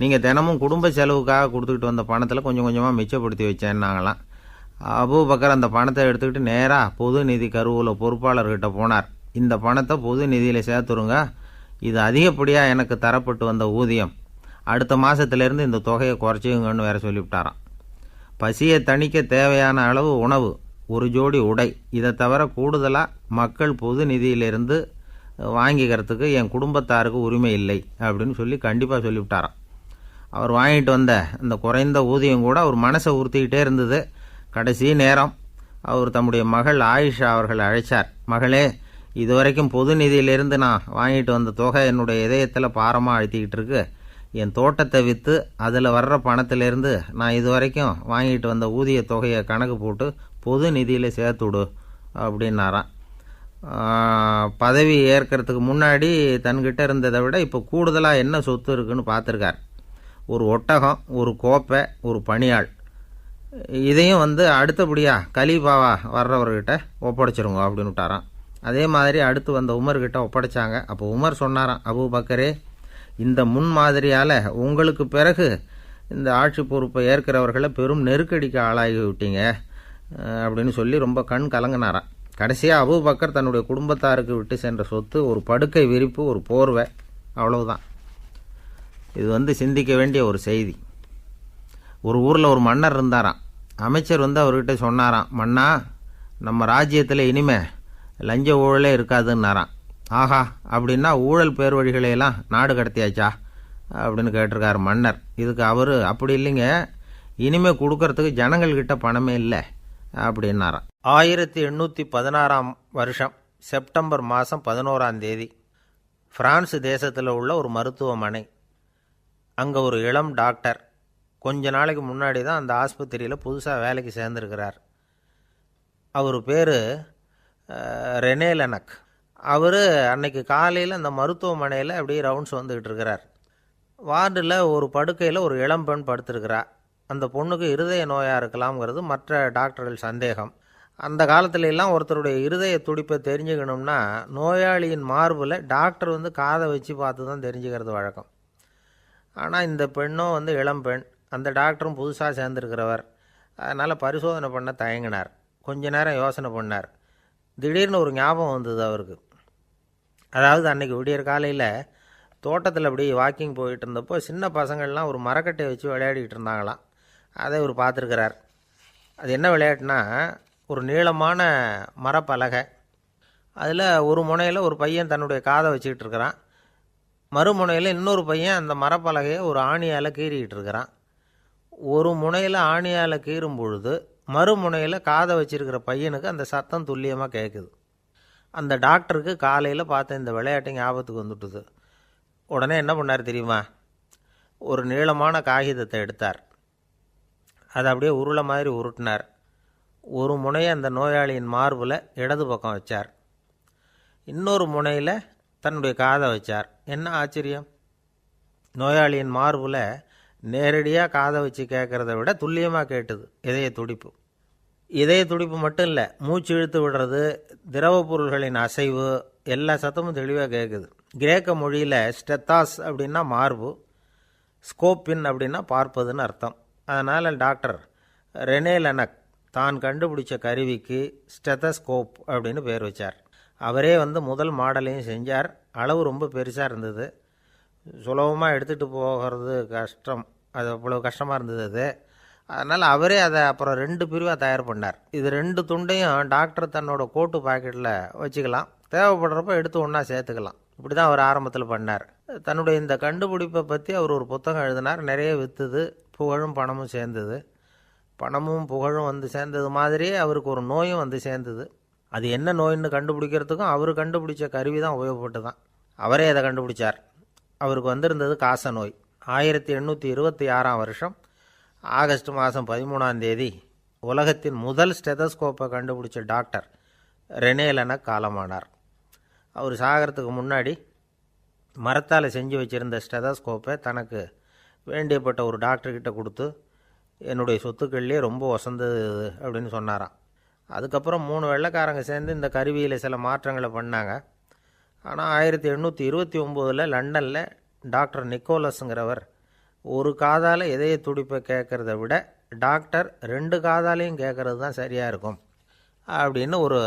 நீங்கள் தினமும் குடும்ப செலவுக்காக கொடுத்துக்கிட்டு வந்த பணத்தில் கொஞ்சம் கொஞ்சமாக மிச்சப்படுத்தி வச்சேன்னாங்களாம். அபூபக்கர் அந்த பணத்தை எடுத்துக்கிட்டு நேராக பொது நிதி கருவூல பொறுப்பாளர்கிட்ட போனார். இந்த பணத்தை பொது நிதியில் சேர்த்துருங்க, இது அதிகப்படியாக எனக்கு தரப்பட்டு வந்த ஊதியம், அடுத்த மாதத்துலேருந்து இந்த தொகையை குறைச்சிங்கன்னு வேற சொல்லிவிட்டாராம். பசியை தணிக்க தேவையான அளவு உணவு, ஒரு ஜோடி உடை, இதை தவிர கூடுதலாக மக்கள் பொது நிதியிலிருந்து வாங்கிக்கிறதுக்கு என் குடும்பத்தாருக்கு உரிமை இல்லை அப்படின்னு சொல்லி கண்டிப்பாக சொல்லிவிட்டாராம். அவர் வாங்கிட்டு வந்த அந்த குறைந்த ஊதியம் கூட அவர் மனசை உறுத்திக்கிட்டே இருந்தது. கடைசி நேரம் அவர் தம்முடைய மகள் ஆயிஷா அவர்களை அழைச்சார். மகளே, இதுவரைக்கும் பொது நிதியிலிருந்து நான் வாங்கிட்டு வந்த தொகை என்னுடைய இதயத்தில் பாரமாக அழுத்திக்கிட்டு இருக்கு. என் தோட்டத்தை விற்று அதில் வர்ற பணத்திலேருந்து நான் இதுவரைக்கும் வாங்கிட்டு வந்த ஊதிய தொகையை கணக்கு போட்டு பொது நிதியில் சேர்த்துவிடு அப்படின்னாராம். பதவி ஏற்கிறதுக்கு முன்னாடி தன்கிட்ட இருந்ததை விட இப்போ கூடுதலாக என்ன சொத்து இருக்குன்னு பார்த்துருக்கார். ஒரு ஒட்டகம், ஒரு கோப்பை, ஒரு பணியாள். இதையும் அடுத்தபடியாக கலீஃபாவா வர்றவர்கிட்ட ஒப்படைச்சிருங்க அப்படின்னு விட்டாராம். அதே மாதிரி அடுத்து வந்த உமர்கிட்ட ஒப்படைச்சாங்க. அப்போ உமர் சொன்னாராம், அபூபக்கரே, இந்த முன்மாதிரியால் உங்களுக்கு பிறகு இந்த ஆட்சி பொறுப்பை ஏற்கிறவர்களை பெரும் நெருக்கடிக்கு ஆளாகி விட்டீங்க அப்படின்னு சொல்லி ரொம்ப கண் கலங்கினாராம். கடைசியாக அபூபக்கர் தன்னுடைய குடும்பத்தாருக்கு விட்டு சென்ற சொத்து ஒரு படுக்கை விரிப்பு, ஒரு போர்வை, அவ்வளவுதான். இது சிந்திக்க வேண்டிய ஒரு செய்தி. ஒரு ஊரில் ஒரு மன்னர் இருந்தாராம். அமைச்சர் அவர்கிட்ட சொன்னாராம், மன்னா, நம்ம ராஜ்யத்தில் இனிமே லஞ்ச ஊழலே இருக்காதுன்னாராம். ஆஹா, அப்படின்னா ஊழல் பேர் வழிகளையெல்லாம் நாடு கடத்தியாச்சா அப்படின்னு கேட்டிருக்காரு மன்னர். இதுக்கு அவர், அப்படி இல்லைங்க, இனிமேல் கொடுக்கறதுக்கு ஜனங்கள்கிட்ட பணமே இல்லை அப்படின்னாராம். 1816 வருஷம் செப்டம்பர் மாதம் 11ஆம் தேதி பிரான்ஸ் தேசத்தில் உள்ள ஒரு மருத்துவமனை. அங்கே ஒரு இளம் டாக்டர் கொஞ்ச நாளைக்கு முன்னாடி தான் அந்த ஆஸ்பத்திரியில் புதுசாக வேலைக்கு சேர்ந்துருக்கிறார். அவர் பேர் ரெனே லெனக். அவர் அன்னைக்கு காலையில் அந்த மருத்துவமனையில் அப்படியே ரவுண்ட்ஸ் வந்துக்கிட்டு இருக்கிறார். வார்டில் ஒரு படுக்கையில் ஒரு இளம்பெண் படுத்திருக்கிறா. அந்த பொண்ணுக்கு இருதய நோயாக இருக்கலாம்ங்கிறது மற்ற டாக்டர்கள் சந்தேகம். அந்த காலத்துல எல்லாம் ஒருத்தருடைய இருதய துடிப்பை தெரிஞ்சுக்கணும்னா நோயாளியின் மார்பில் டாக்டர் காதை வச்சு பார்த்து தான் தெரிஞ்சுக்கிறது வழக்கம். ஆனால் இந்த பெண்ணும் இளம்பெண், அந்த டாக்டரும் புதுசாக சேர்ந்துருக்கிறவர். அதனால் பரிசோதனை பண்ண தயங்கினார். கொஞ்ச நேரம் யோசனை பண்ணார். திடீர்னு ஒரு ஞாபகம் வந்தது அவருக்கு. அதாவது அன்றைக்கி விடியற் காலையில் தோட்டத்தில் அப்படி வாக்கிங் போயிட்டு இருந்தப்போ சின்ன பசங்கள்லாம் ஒரு மரக்கட்டையை வச்சு விளையாடிக்கிட்டு இருந்தாங்களாம். அதை இவர் பார்த்துருக்கிறார். அது என்ன விளையாட்டுனா, ஒரு நீளமான மரப்பலகை, அதில் ஒரு முனையில் ஒரு பையன் தன்னுடைய காதை வச்சுக்கிட்டு இருக்கிறான், மறுமுனையில் இன்னொரு பையன் அந்த மரப்பலகையை ஒரு ஆணியால் கீறிக்கிட்டு இருக்கிறான். ஒரு முனையில் ஆணியால் கீறும் பொழுது மறுமுனையில் காதை வச்சிருக்கிற பையனுக்கு அந்த சத்தம் துல்லியமாக கேட்குது. அந்த டாக்டருக்கு காலையில் பார்த்த இந்த விளையாட்டு ஞாபகத்துக்கு வந்துட்டுது. உடனே என்ன பண்ணார் தெரியுமா? ஒரு நீளமான காகிதத்தை எடுத்தார். அதை அப்படியே உருளை மாதிரி உருட்டினார். ஒரு முனையை அந்த நோயாளியின் மார்பில் இடது பக்கம் வச்சார், இன்னொரு முனையில் தன்னுடைய காதை வச்சார். என்ன ஆச்சரியம்! நோயாளியின் மார்பில் நேரடியாக காதை வச்சு கேட்குறத விட துல்லியமாக கேட்டுது இதய துடிப்பு. இதய துடிப்பு மட்டும் இல்லை, மூச்சு இழுத்து விடுறது, திரவ பொருள்களின் அசைவு, எல்லா சத்தமும் தெளிவாக கேட்குது. கிரேக்க மொழியில் ஸ்டெத்தாஸ் அப்படின்னா மார்பு, ஸ்கோப்பின் அப்படின்னா பார்ப்பதுன்னு அர்த்தம். அதனால் டாக்டர் ரெனே லெனக் தான் கண்டுபிடிச்ச கருவிக்கு ஸ்டெத்தஸ்கோப் அப்படின்னு பேர் வச்சார். அவரே முதல் மாடலையும் செஞ்சார். அளவு ரொம்ப பெருசாக இருந்தது, சுலபமாக எடுத்துகிட்டு போகிறது கஷ்டம், அது அவ்வளோ கஷ்டமாக இருந்தது அது. அதனால் அவரே அதை அப்புறம் 2 பிரிவாக தயார் பண்ணார். இது 2 துண்டையும் டாக்டர் தன்னோட கோட்டு பாக்கெட்டில் வச்சுக்கலாம், தேவைப்படுறப்ப எடுத்து ஒன்றா சேர்த்துக்கலாம். இப்படி தான் அவர் ஆரம்பத்தில் பண்ணார். தன்னுடைய இந்த கண்டுபிடிப்பை பற்றி அவர் ஒரு புத்தகம் எழுதினார். நிறைய விற்றுது, புகழும் பணமும் சேர்ந்தது. பணமும் புகழும் சேர்ந்தது மாதிரியே அவருக்கு ஒரு நோயும் சேர்ந்தது. அது என்ன நோயின்னு கண்டுபிடிக்கிறதுக்கும் அவர் கண்டுபிடிச்ச கருவி தான் உபயோகப்பட்டு தான். அவரே அதை கண்டுபிடிச்சார். அவருக்கு வந்திருந்தது காச நோய். 1826 வருஷம் ஆகஸ்ட் மாதம் 13ஆம் தேதி உலகத்தின் முதல் ஸ்டெதஸ்கோப்பை கண்டுபிடிச்ச டாக்டர் ரெனே லெனக் காலமானார். அவர் சாகிறதுக்கு முன்னாடி மரத்தால் செஞ்சு வச்சுருந்த ஸ்டெதஸ்கோப்பை தனக்கு வேண்டியப்பட்ட ஒரு டாக்டர்கிட்ட கொடுத்து, என்னுடைய சொத்துக்கள்லேயே ரொம்ப வசந்தது அப்படின்னு சொன்னாராம். அதுக்கப்புறம் 3 வெள்ளைக்காரங்க சேர்ந்து இந்த கருவியில் சில மாற்றங்களை பண்ணாங்க. ஆனால் 1829 லண்டனில் டாக்டர் நிக்கோலஸுங்கிறவர் ஒரு காதால் இதய துடிப்பை கேட்குறத விட டாக்டர் 2 காதாலையும் கேட்குறது தான் சரியாக இருக்கும் அப்படின்னு ஒரு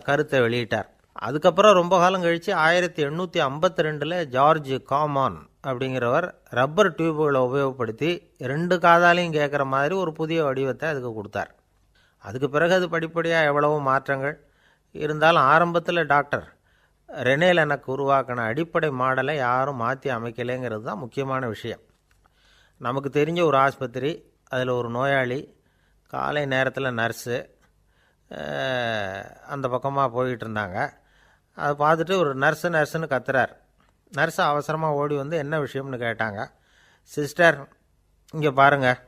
கருத்தை வெளியிட்டார். அதுக்கப்புறம் ரொம்ப காலம் கழித்து 1852 ஜார்ஜ் காமான் அப்படிங்கிறவர் ரப்பர் டியூப்களை உபயோகப்படுத்தி 2 காதாலையும் கேட்குற மாதிரி ஒரு புதிய வடிவத்தை அதுக்கு கொடுத்தார். அதுக்கு பிறகு அது படிப்படியாக எவ்வளவோ மாற்றங்கள் இருந்தாலும் ஆரம்பத்தில் டாக்டர் ரெனே லெனக் உருவாக்கின அடிப்படை மாடலை யாரும் மாற்றி அமைக்கலைங்கிறது தான் முக்கியமான விஷயம். நமக்கு தெரிஞ்ச ஒரு ஆஸ்பத்திரி, அதில் ஒரு நோயாளி, காலை நேரத்தில் நர்ஸு அந்த பக்கமாக போயிட்டு இருந்தாங்க. அதை பார்த்துட்டு ஒரு நர்ஸுன்னு கத்துறார். நர்ஸு அவசரமாக ஓடி என்ன விஷயம்னு கேட்டாங்க. சிஸ்டர், இங்கே பாருங்கள்,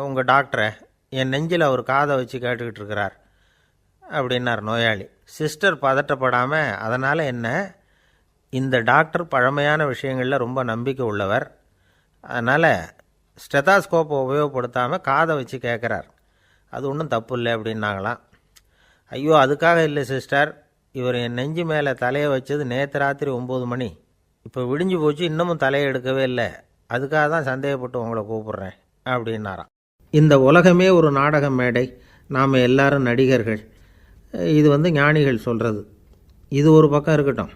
உங்கள் டாக்டரை என் நெஞ்சில் அவர் காதை வச்சு கேட்டுக்கிட்டு இருக்கிறார் அப்படின்னார் நோயாளி. சிஸ்டர் பதட்டப்படாமல், அதனால் என்ன, இந்த டாக்டர் பழமையான விஷயங்களில் ரொம்ப நம்பிக்கை உள்ளவர், அதனால் ஸ்டெதாஸ்கோப்பை உபயோகப்படுத்தாமல் காதை வச்சு கேட்குறார், அது ஒன்றும் தப்பு இல்லை அப்படின்னாங்களாம். ஐயோ, அதுக்காக இல்லை சிஸ்டர், இவர் என் நெஞ்சு மேலே தலையை வச்சது நேற்று ராத்திரி 9 மணி, இப்போ விடிஞ்சு போச்சு, இன்னமும் தலையை எடுக்கவே இல்லை, அதுக்காக தான் சந்தேகப்பட்டு உங்களை கூப்பிட்றேன் அப்படின்னாராம். இந்த உலகமே ஒரு நாடக மேடை, நாம் எல்லாரும் நடிகர்கள். இது ஞானிகள் சொல்கிறது. இது ஒரு பக்கம் இருக்கட்டும்.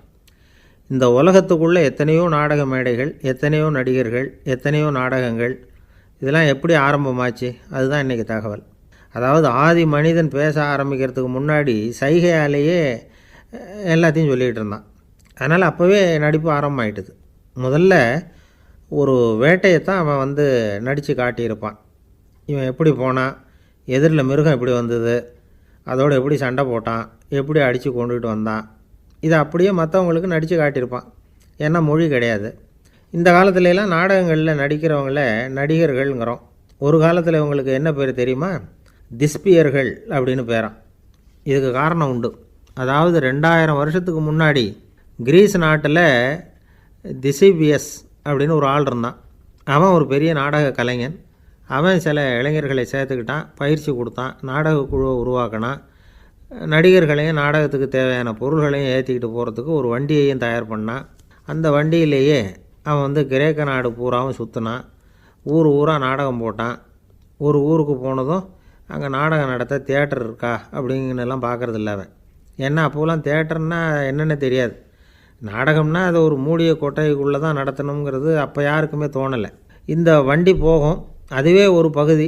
இந்த உலகத்துக்குள்ளே எத்தனையோ நாடக மேடைகள், எத்தனையோ நடிகர்கள், எத்தனையோ நாடகங்கள், இதெல்லாம் எப்படி ஆரம்பமாச்சு? அதுதான் இன்றைக்கி தகவல். அதாவது ஆதி மனிதன் பேச ஆரம்பிக்கிறதுக்கு முன்னாடி சைகையாலேயே எல்லாத்தையும் சொல்லிகிட்டு இருந்தான். அதனால் அப்போவே நடிப்பு ஆரம்பமாயிட்டுது. முதல்ல ஒரு வேட்டையைத்தான் அவன் நடித்து காட்டியிருப்பான். இவன் எப்படி போனான், எதிரில் மிருகம் எப்படி வந்தது, அதோடு எப்படி சண்டை போட்டான், எப்படி அடித்து கொண்டுகிட்டு வந்தான், இதை அப்படியே மற்றவங்களுக்கு நடித்து காட்டியிருப்பான். ஏன்னா மொழி கிடையாது. இந்த காலத்துலலாம் நாடகங்களில் நடிக்கிறவங்கள நடிகர்கள்ங்கிறோம். ஒரு காலத்தில் இவங்களுக்கு என்ன பேர் தெரியுமா? திஸ்பியர்கள் அப்படின்னு பேரான். இதுக்கு காரணம் உண்டு. அதாவது 2000 வருஷத்துக்கு முன்னாடி கிரீஸ் நாட்டில் திசிபியஸ் அப்படின்னு ஒரு ஆள் இருந்தான். அவன் ஒரு பெரிய நாடக கலைஞன். அவன் சில இளைஞர்களை சேர்த்துக்கிட்டான், பயிற்சி கொடுத்தான், நாடக குழுவை உருவாக்கினான். நடிகர்களையும் நாடகத்துக்கு தேவையான பொருள்களையும் ஏற்றிக்கிட்டு போகிறதுக்கு ஒரு வண்டியையும் தயார் பண்ணான். அந்த வண்டியிலேயே அவன் கிரேக்க நாடு பூராவும் சுற்றினான். ஊர் ஊராக நாடகம் போட்டான். ஒரு ஊருக்கு போனதும் அங்கே நாடகம் நடத்த தியேட்டர் இருக்கா அப்படிங்கன்னெல்லாம் பார்க்குறது இல்லை அவன். ஏன்னா அப்போலாம் தியேட்டர்னா என்னென்ன தெரியாது. நாடகம்னா அதை ஒரு மூடிய கொட்டைக்குள்ளே தான் நடத்தணுங்கிறது அப்போ யாருக்குமே தோணலை. இந்த வண்டி போகும், அதுவே ஒரு பகுதி,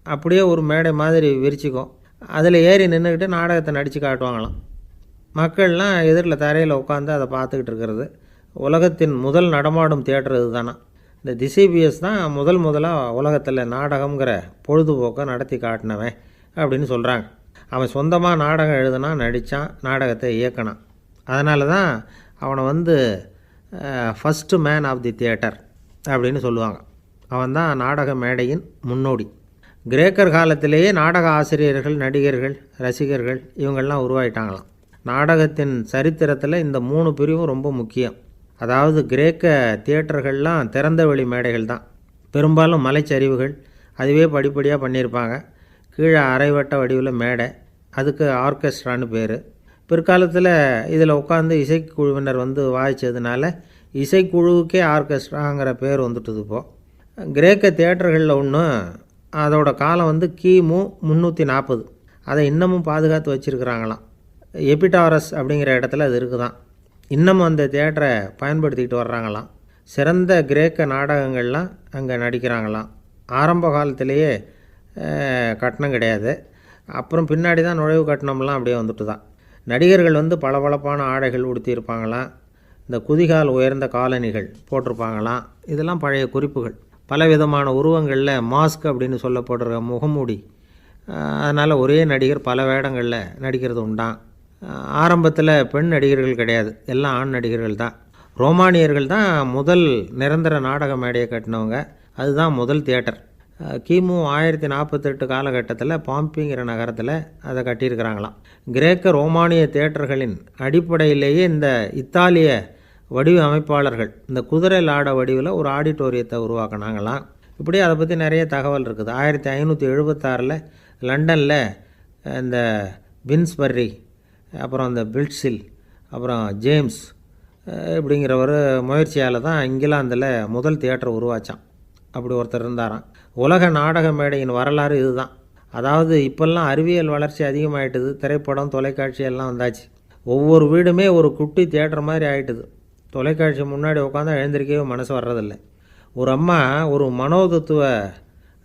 அப்படியே ஒரு மேடை மாதிரி விரிச்சிக்கும். அதில் ஏறி நின்றுக்கிட்டு நாடகத்தை நடித்து காட்டுவாங்களாம். மக்கள்லாம் எதிரில் தரையில் உட்காந்து அதை பார்த்துக்கிட்டு இருக்கிறது. உலகத்தின் முதல் நடமாடும் தியேட்டர் இது தானே. இந்த திசிபிஎஸ் தான் முதலாக உலகத்தில் நாடகங்கிற பொழுதுபோக்கை நடத்தி காட்டினவன் அப்படின்னு சொல்கிறாங்க. அவன் சொந்தமாக நாடகம் எழுதுனான், நடித்தான், நாடகத்தை இயக்கினான். அதனால தான் அவனை first man of the theatre அப்படின்னு சொல்லுவாங்க. அவன் தான் நாடக மேடையின் முன்னோடி. கிரேக்கர் காலத்திலேயே நாடக ஆசிரியர்கள், நடிகர்கள், ரசிகர்கள் இவங்கள்லாம் உருவாயிட்டாங்களாம். நாடகத்தின் சரித்திரத்தில் இந்த 3 பிரிவும் ரொம்ப முக்கியம். அதாவது கிரேக்க தியேட்டர்கள்லாம் திறந்த வெளி மேடைகள் தான். பெரும்பாலும் மலைச்சரிவுகள், அதுவே படிப்படியாக பண்ணியிருப்பாங்க. கீழே அரைவட்ட வடிவில் மேடை, அதுக்கு ஆர்கெஸ்ட்ரான்னு பேர். பிற்காலத்தில் இதில் உட்காந்து இசைக்குழுவினர் வாய்ச்சதுனால இசைக்குழுவுக்கே ஆர்கெஸ்ட்ராங்கிற பேர் வந்துட்டுது. இப்போது கிரேக்க தியேட்டர்களில் ஒன்று, அதோட காலம் கிமு 340. அதை இன்னமும் பாதுகாத்து வச்சுருக்கிறாங்களாம். எபிடாரஸ் அப்படிங்கிற இடத்துல அது இருக்குதான். இன்னமும் அந்த தியேட்டரை பயன்படுத்திக்கிட்டு வர்றாங்களாம். சிறந்த கிரேக்க நாடகங்கள்லாம் அங்கே நடிக்கிறாங்களாம். ஆரம்ப காலத்திலேயே கட்டணம் கிடையாது. அப்புறம் பின்னாடி தான் நுழைவு கட்டணம்லாம் அப்படியே வந்துட்டு தான். நடிகர்கள் பளபளப்பான ஆடைகள் உடுத்தியிருப்பாங்களாம். இந்த குதிகால் உயர்ந்த காலணிகள் போட்டிருப்பாங்களாம். இதெல்லாம் பழைய குறிப்புகள். பலவிதமான உருவங்களில் மாஸ்க் அப்படின்னு சொல்லப்படுற முகமூடி. அதனால் ஒரே நடிகர் பல வேடங்களில் நடிக்கிறது உண்டான். ஆரம்பத்தில் பெண் நடிகர்கள் கிடையாது, எல்லாம் ஆண் நடிகர்கள் தான். ரோமானியர்கள் தான் முதல் நிரந்தர நாடக மேடையை கட்டினவங்க. அதுதான் முதல் தியேட்டர். கிமு 1048 காலகட்டத்தில் பாம்பிங்கிற நகரத்தில் அதை கட்டியிருக்கிறாங்களாம். கிரேக்க ரோமானிய தியேட்டர்களின் அடிப்படையிலேயே இந்த இத்தாலிய வடிவ அமைப்பாளர்கள் இந்த குதிரை லாட வடிவில் ஒரு ஆடிட்டோரியத்தை உருவாக்கினாங்களாம். இப்படி அதை பற்றி நிறைய தகவல் இருக்குது. 1576 லண்டனில் இந்த பின்ஸ்பர்ரி, அப்புறம் இந்த பில்ட்ஸில், அப்புறம் ஜேம்ஸ் இப்படிங்கிற ஒரு முயற்சியால் தான் இங்கிலாந்தில் முதல் தியேட்டர் உருவாச்சான். அப்படி ஒருத்தர் இருந்தாராம். உலக நாடக மேடையின் வரலாறு இதுதான். அதாவது இப்போல்லாம் அறிவியல் வளர்ச்சி அதிகமாகிட்டுது. திரைப்படம், தொலைக்காட்சி எல்லாம் வந்தாச்சு. ஒவ்வொரு வீடுமே ஒரு குட்டி தியேட்டர் மாதிரி ஆகிட்டுது. தொலைக்காட்சி முன்னாடி உட்காந்தா எழுந்திருக்கவே மனசு வர்றதில்லை. ஒரு அம்மா ஒரு மனோதத்துவ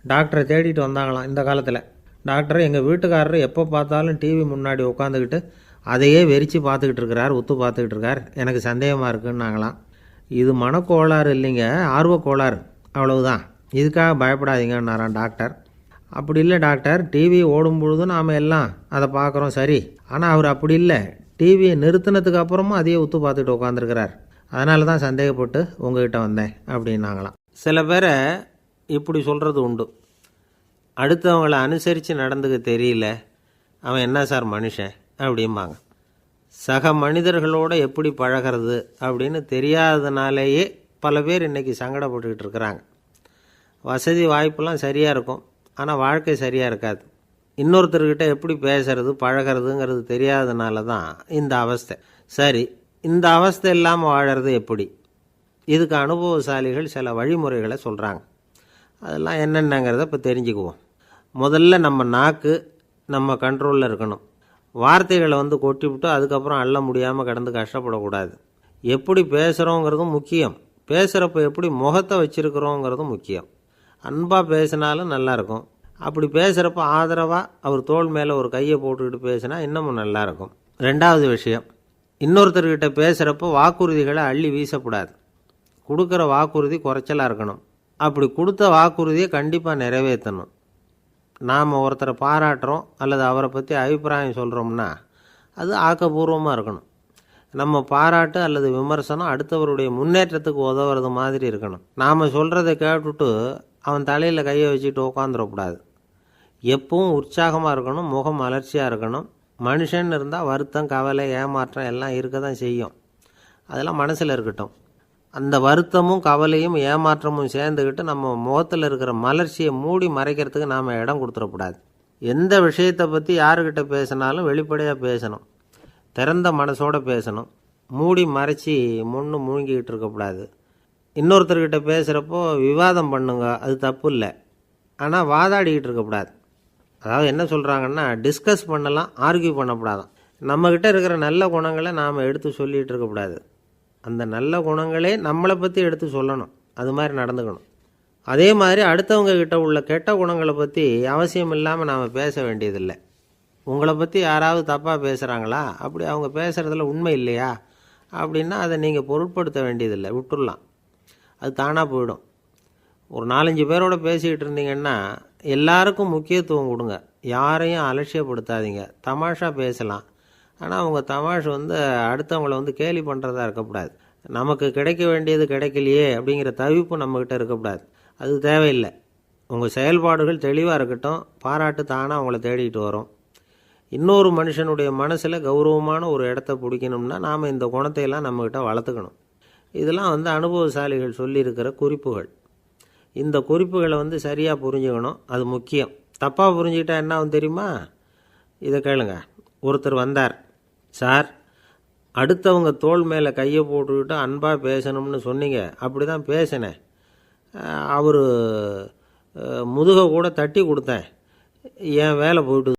டாக்டரை தேடிட்டு வந்தாங்களாம் இந்த காலத்தில். டாக்டர், எங்கள் வீட்டுக்காரர் எப்போ பார்த்தாலும் டிவி முன்னாடி உட்காந்துக்கிட்டு அதையே வெறிச்சு பார்த்துக்கிட்டு இருக்கிறார், உத்து பார்த்துக்கிட்டு இருக்கார், எனக்கு சந்தேகமாக இருக்குன்னாங்களாம். இது மனக்கோளாறு இல்லைங்க, ஆர்வக்கோளாறு, அவ்வளவுதான், இதுக்காக பயப்படாதீங்கன்னாரான் டாக்டர். அப்படி இல்லை டாக்டர், டிவி ஓடும் பொழுது நாம் எல்லாம் அதை பார்க்குறோம் சரி, ஆனால் அவர் அப்படி இல்லை, டிவியை நிறுத்தினதுக்கு அப்புறமும் அதையே உத்து பார்த்துக்கிட்டு உட்காந்துருக்கிறார், அதனால தான் சந்தேகப்பட்டு உங்ககிட்ட வந்தேன் அப்படின்னாங்களாம். சில பேரை இப்படி சொல்கிறது உண்டு. அடுத்தவங்களை அனுசரித்து நடந்துக்க தெரியல, அவன் என்ன சார் மனுஷன் அப்படிம்பாங்க. சக மனிதர்களோடு எப்படி பழகிறது அப்படின்னு தெரியாததுனாலேயே பல பேர் இன்றைக்கி சங்கடப்பட்டுக்கிட்டு இருக்கிறாங்க. வசதி வாய்ப்பெல்லாம் சரியாக இருக்கும், ஆனால் வாழ்க்கை சரியாக இருக்காது. இன்னொருத்தர்கிட்ட எப்படி பேசுறது பழகிறதுங்கிறது தெரியாததுனால தான் இந்த அவஸ்தை. சரி, இந்த அவஸ்தை இல்லாமல் வாழறது எப்படி? இதுக்கு அனுபவசாலிகள் சில வழிமுறைகளை சொல்கிறாங்க. அதெல்லாம் என்னென்னங்கிறத இப்போ தெரிஞ்சுக்குவோம். முதல்ல நம்ம நாக்கு நம்ம கண்ட்ரோலில் இருக்கணும். வார்த்தைகளை கொட்டிவிட்டு அதுக்கப்புறம் அள்ள முடியாமல் கடந்து கஷ்டப்படக்கூடாது. எப்படி பேசுகிறோங்கிறதும் முக்கியம். பேசுகிறப்ப எப்படி முகத்தை வச்சுருக்கிறோங்கிறதும் முக்கியம். அன்பாக பேசினாலும் நல்லாயிருக்கும். அப்படி பேசுகிறப்ப ஆதரவாக அவர் தோள் மேலே ஒரு கையை போட்டுக்கிட்டு பேசினா இன்னமும் நல்லாயிருக்கும். ரெண்டாவது விஷயம், இன்னொருத்தர்கிட்ட பேசுகிறப்போ வாக்குறுதிகளை அள்ளி வீசக்கூடாது. கொடுக்குற வாக்குறுதி குறைச்சலாக இருக்கணும். அப்படி கொடுத்த வாக்குறுதியை கண்டிப்பாக நிறைவேற்றணும். நாம் ஒருத்தரை பாராட்டுறோம் அல்லது அவரை பற்றி அபிப்பிராயம் சொல்கிறோம்னா அது ஆக்கப்பூர்வமாக இருக்கணும். நம்ம பாராட்டு அல்லது விமர்சனம் அடுத்தவருடைய முன்னேற்றத்துக்கு உதவுறது மாதிரி இருக்கணும். நாம் சொல்கிறத கேட்டுட்டு அவன் தலையில் கையை வச்சுட்டு உட்காந்துடக்கூடாது. எப்பவும் உற்சாகமாக இருக்கணும், முகம் மலர்ச்சியாக இருக்கணும். மனுஷன் இருந்தால் வருத்தம், கவலை, ஏமாற்றம் எல்லாம் இருக்க தான் செய்யும். அதெல்லாம் மனசில் இருக்கட்டும். அந்த வருத்தமும் கவலையும் ஏமாற்றமும் சேர்ந்துக்கிட்டு நம்ம முகத்தில் இருக்கிற மலர்ச்சியை மூடி மறைக்கிறதுக்கு நாம் இடம் கொடுத்துடக்கூடாது. எந்த விஷயத்தை பற்றி யாருக்கிட்ட பேசினாலும் வெளிப்படையாக பேசணும். திறந்த மனசோடு பேசணும். மூடி மறைச்சி முன்னு மூழ்கிக்கிட்டு இருக்கக்கூடாது. இன்னொருத்தர்கிட்ட பேசுகிறப்போ விவாதம் பண்ணுங்க, அது தப்பு இல்லை. ஆனால் வாதாடிக்கிட்டு இருக்கக்கூடாது. அதாவது என்ன சொல்கிறாங்கன்னா, டிஸ்கஸ் பண்ணலாம், ஆர்கியூ பண்ணக்கூடாதான். நம்மக்கிட்ட இருக்கிற நல்ல குணங்களை நாம் எடுத்து சொல்லிகிட்டு இருக்கக்கூடாது. அந்த நல்ல குணங்களே நம்மளை பற்றி எடுத்து சொல்லணும். அது மாதிரி நடந்துக்கணும். அதே மாதிரி அடுத்தவங்க கிட்ட உள்ள கெட்ட குணங்களை பற்றி அவசியம் இல்லாமல் நாம் பேச வேண்டியதில்லை. உங்களை பற்றி யாராவது தப்பாக பேசுகிறாங்களா, அப்படி அவங்க பேசுகிறதுல உண்மை இல்லையா அப்படின்னா அதை நீங்கள் பொருட்படுத்த வேண்டியதில்லை, விட்டுடலாம். அது தானாக போயிடும். ஒரு 4-5 பேரோட பேசிக்கிட்டு இருந்தீங்கன்னா எல்லாருக்கும் முக்கியத்துவம் கொடுங்க. யாரையும் அலட்சியப்படுத்தாதீங்க. தமாஷா பேசலாம். ஆனால் அவங்க தமாஷ் அடுத்தவங்களை கேலி பண்ணுறதா இருக்கக்கூடாது. நமக்கு கிடைக்க வேண்டியது கிடைக்கலையே அப்படிங்கிற தவிப்பு நம்மக்கிட்ட இருக்கக்கூடாது. அது தேவையில்லை. உங்கள் செயல்பாடுகள் தெளிவாக இருக்கட்டும். பாராட்டு தானாக அவங்கள தேடிட்டு வரும். இன்னொரு மனுஷனுடைய மனசில் கௌரவமான ஒரு இடத்த பிடிக்கணும்னா நாம் இந்த குணத்தையெல்லாம் நம்மக்கிட்ட வளர்த்துக்கணும். இதெல்லாம் அனுபவசாலிகள் சொல்லியிருக்கிற குறிப்புகள். இந்த குறிப்புகளை சரியாக புரிஞ்சுக்கணும். அது முக்கியம். தப்பாக புரிஞ்சுக்கிட்டா என்ன ஆகும் தெரியுமா? இதை கேளுங்க. ஒருத்தர் வந்தார். சார், அடுத்தவங்க தோள் மேலே கையை போட்டுக்கிட்டு அன்பாக பேசணும்னு சொன்னீங்க. அப்படி தான் பேசினேன். அவர் முதுகை கூட தட்டி கொடுத்தேன். என் வேலை போயிட்டு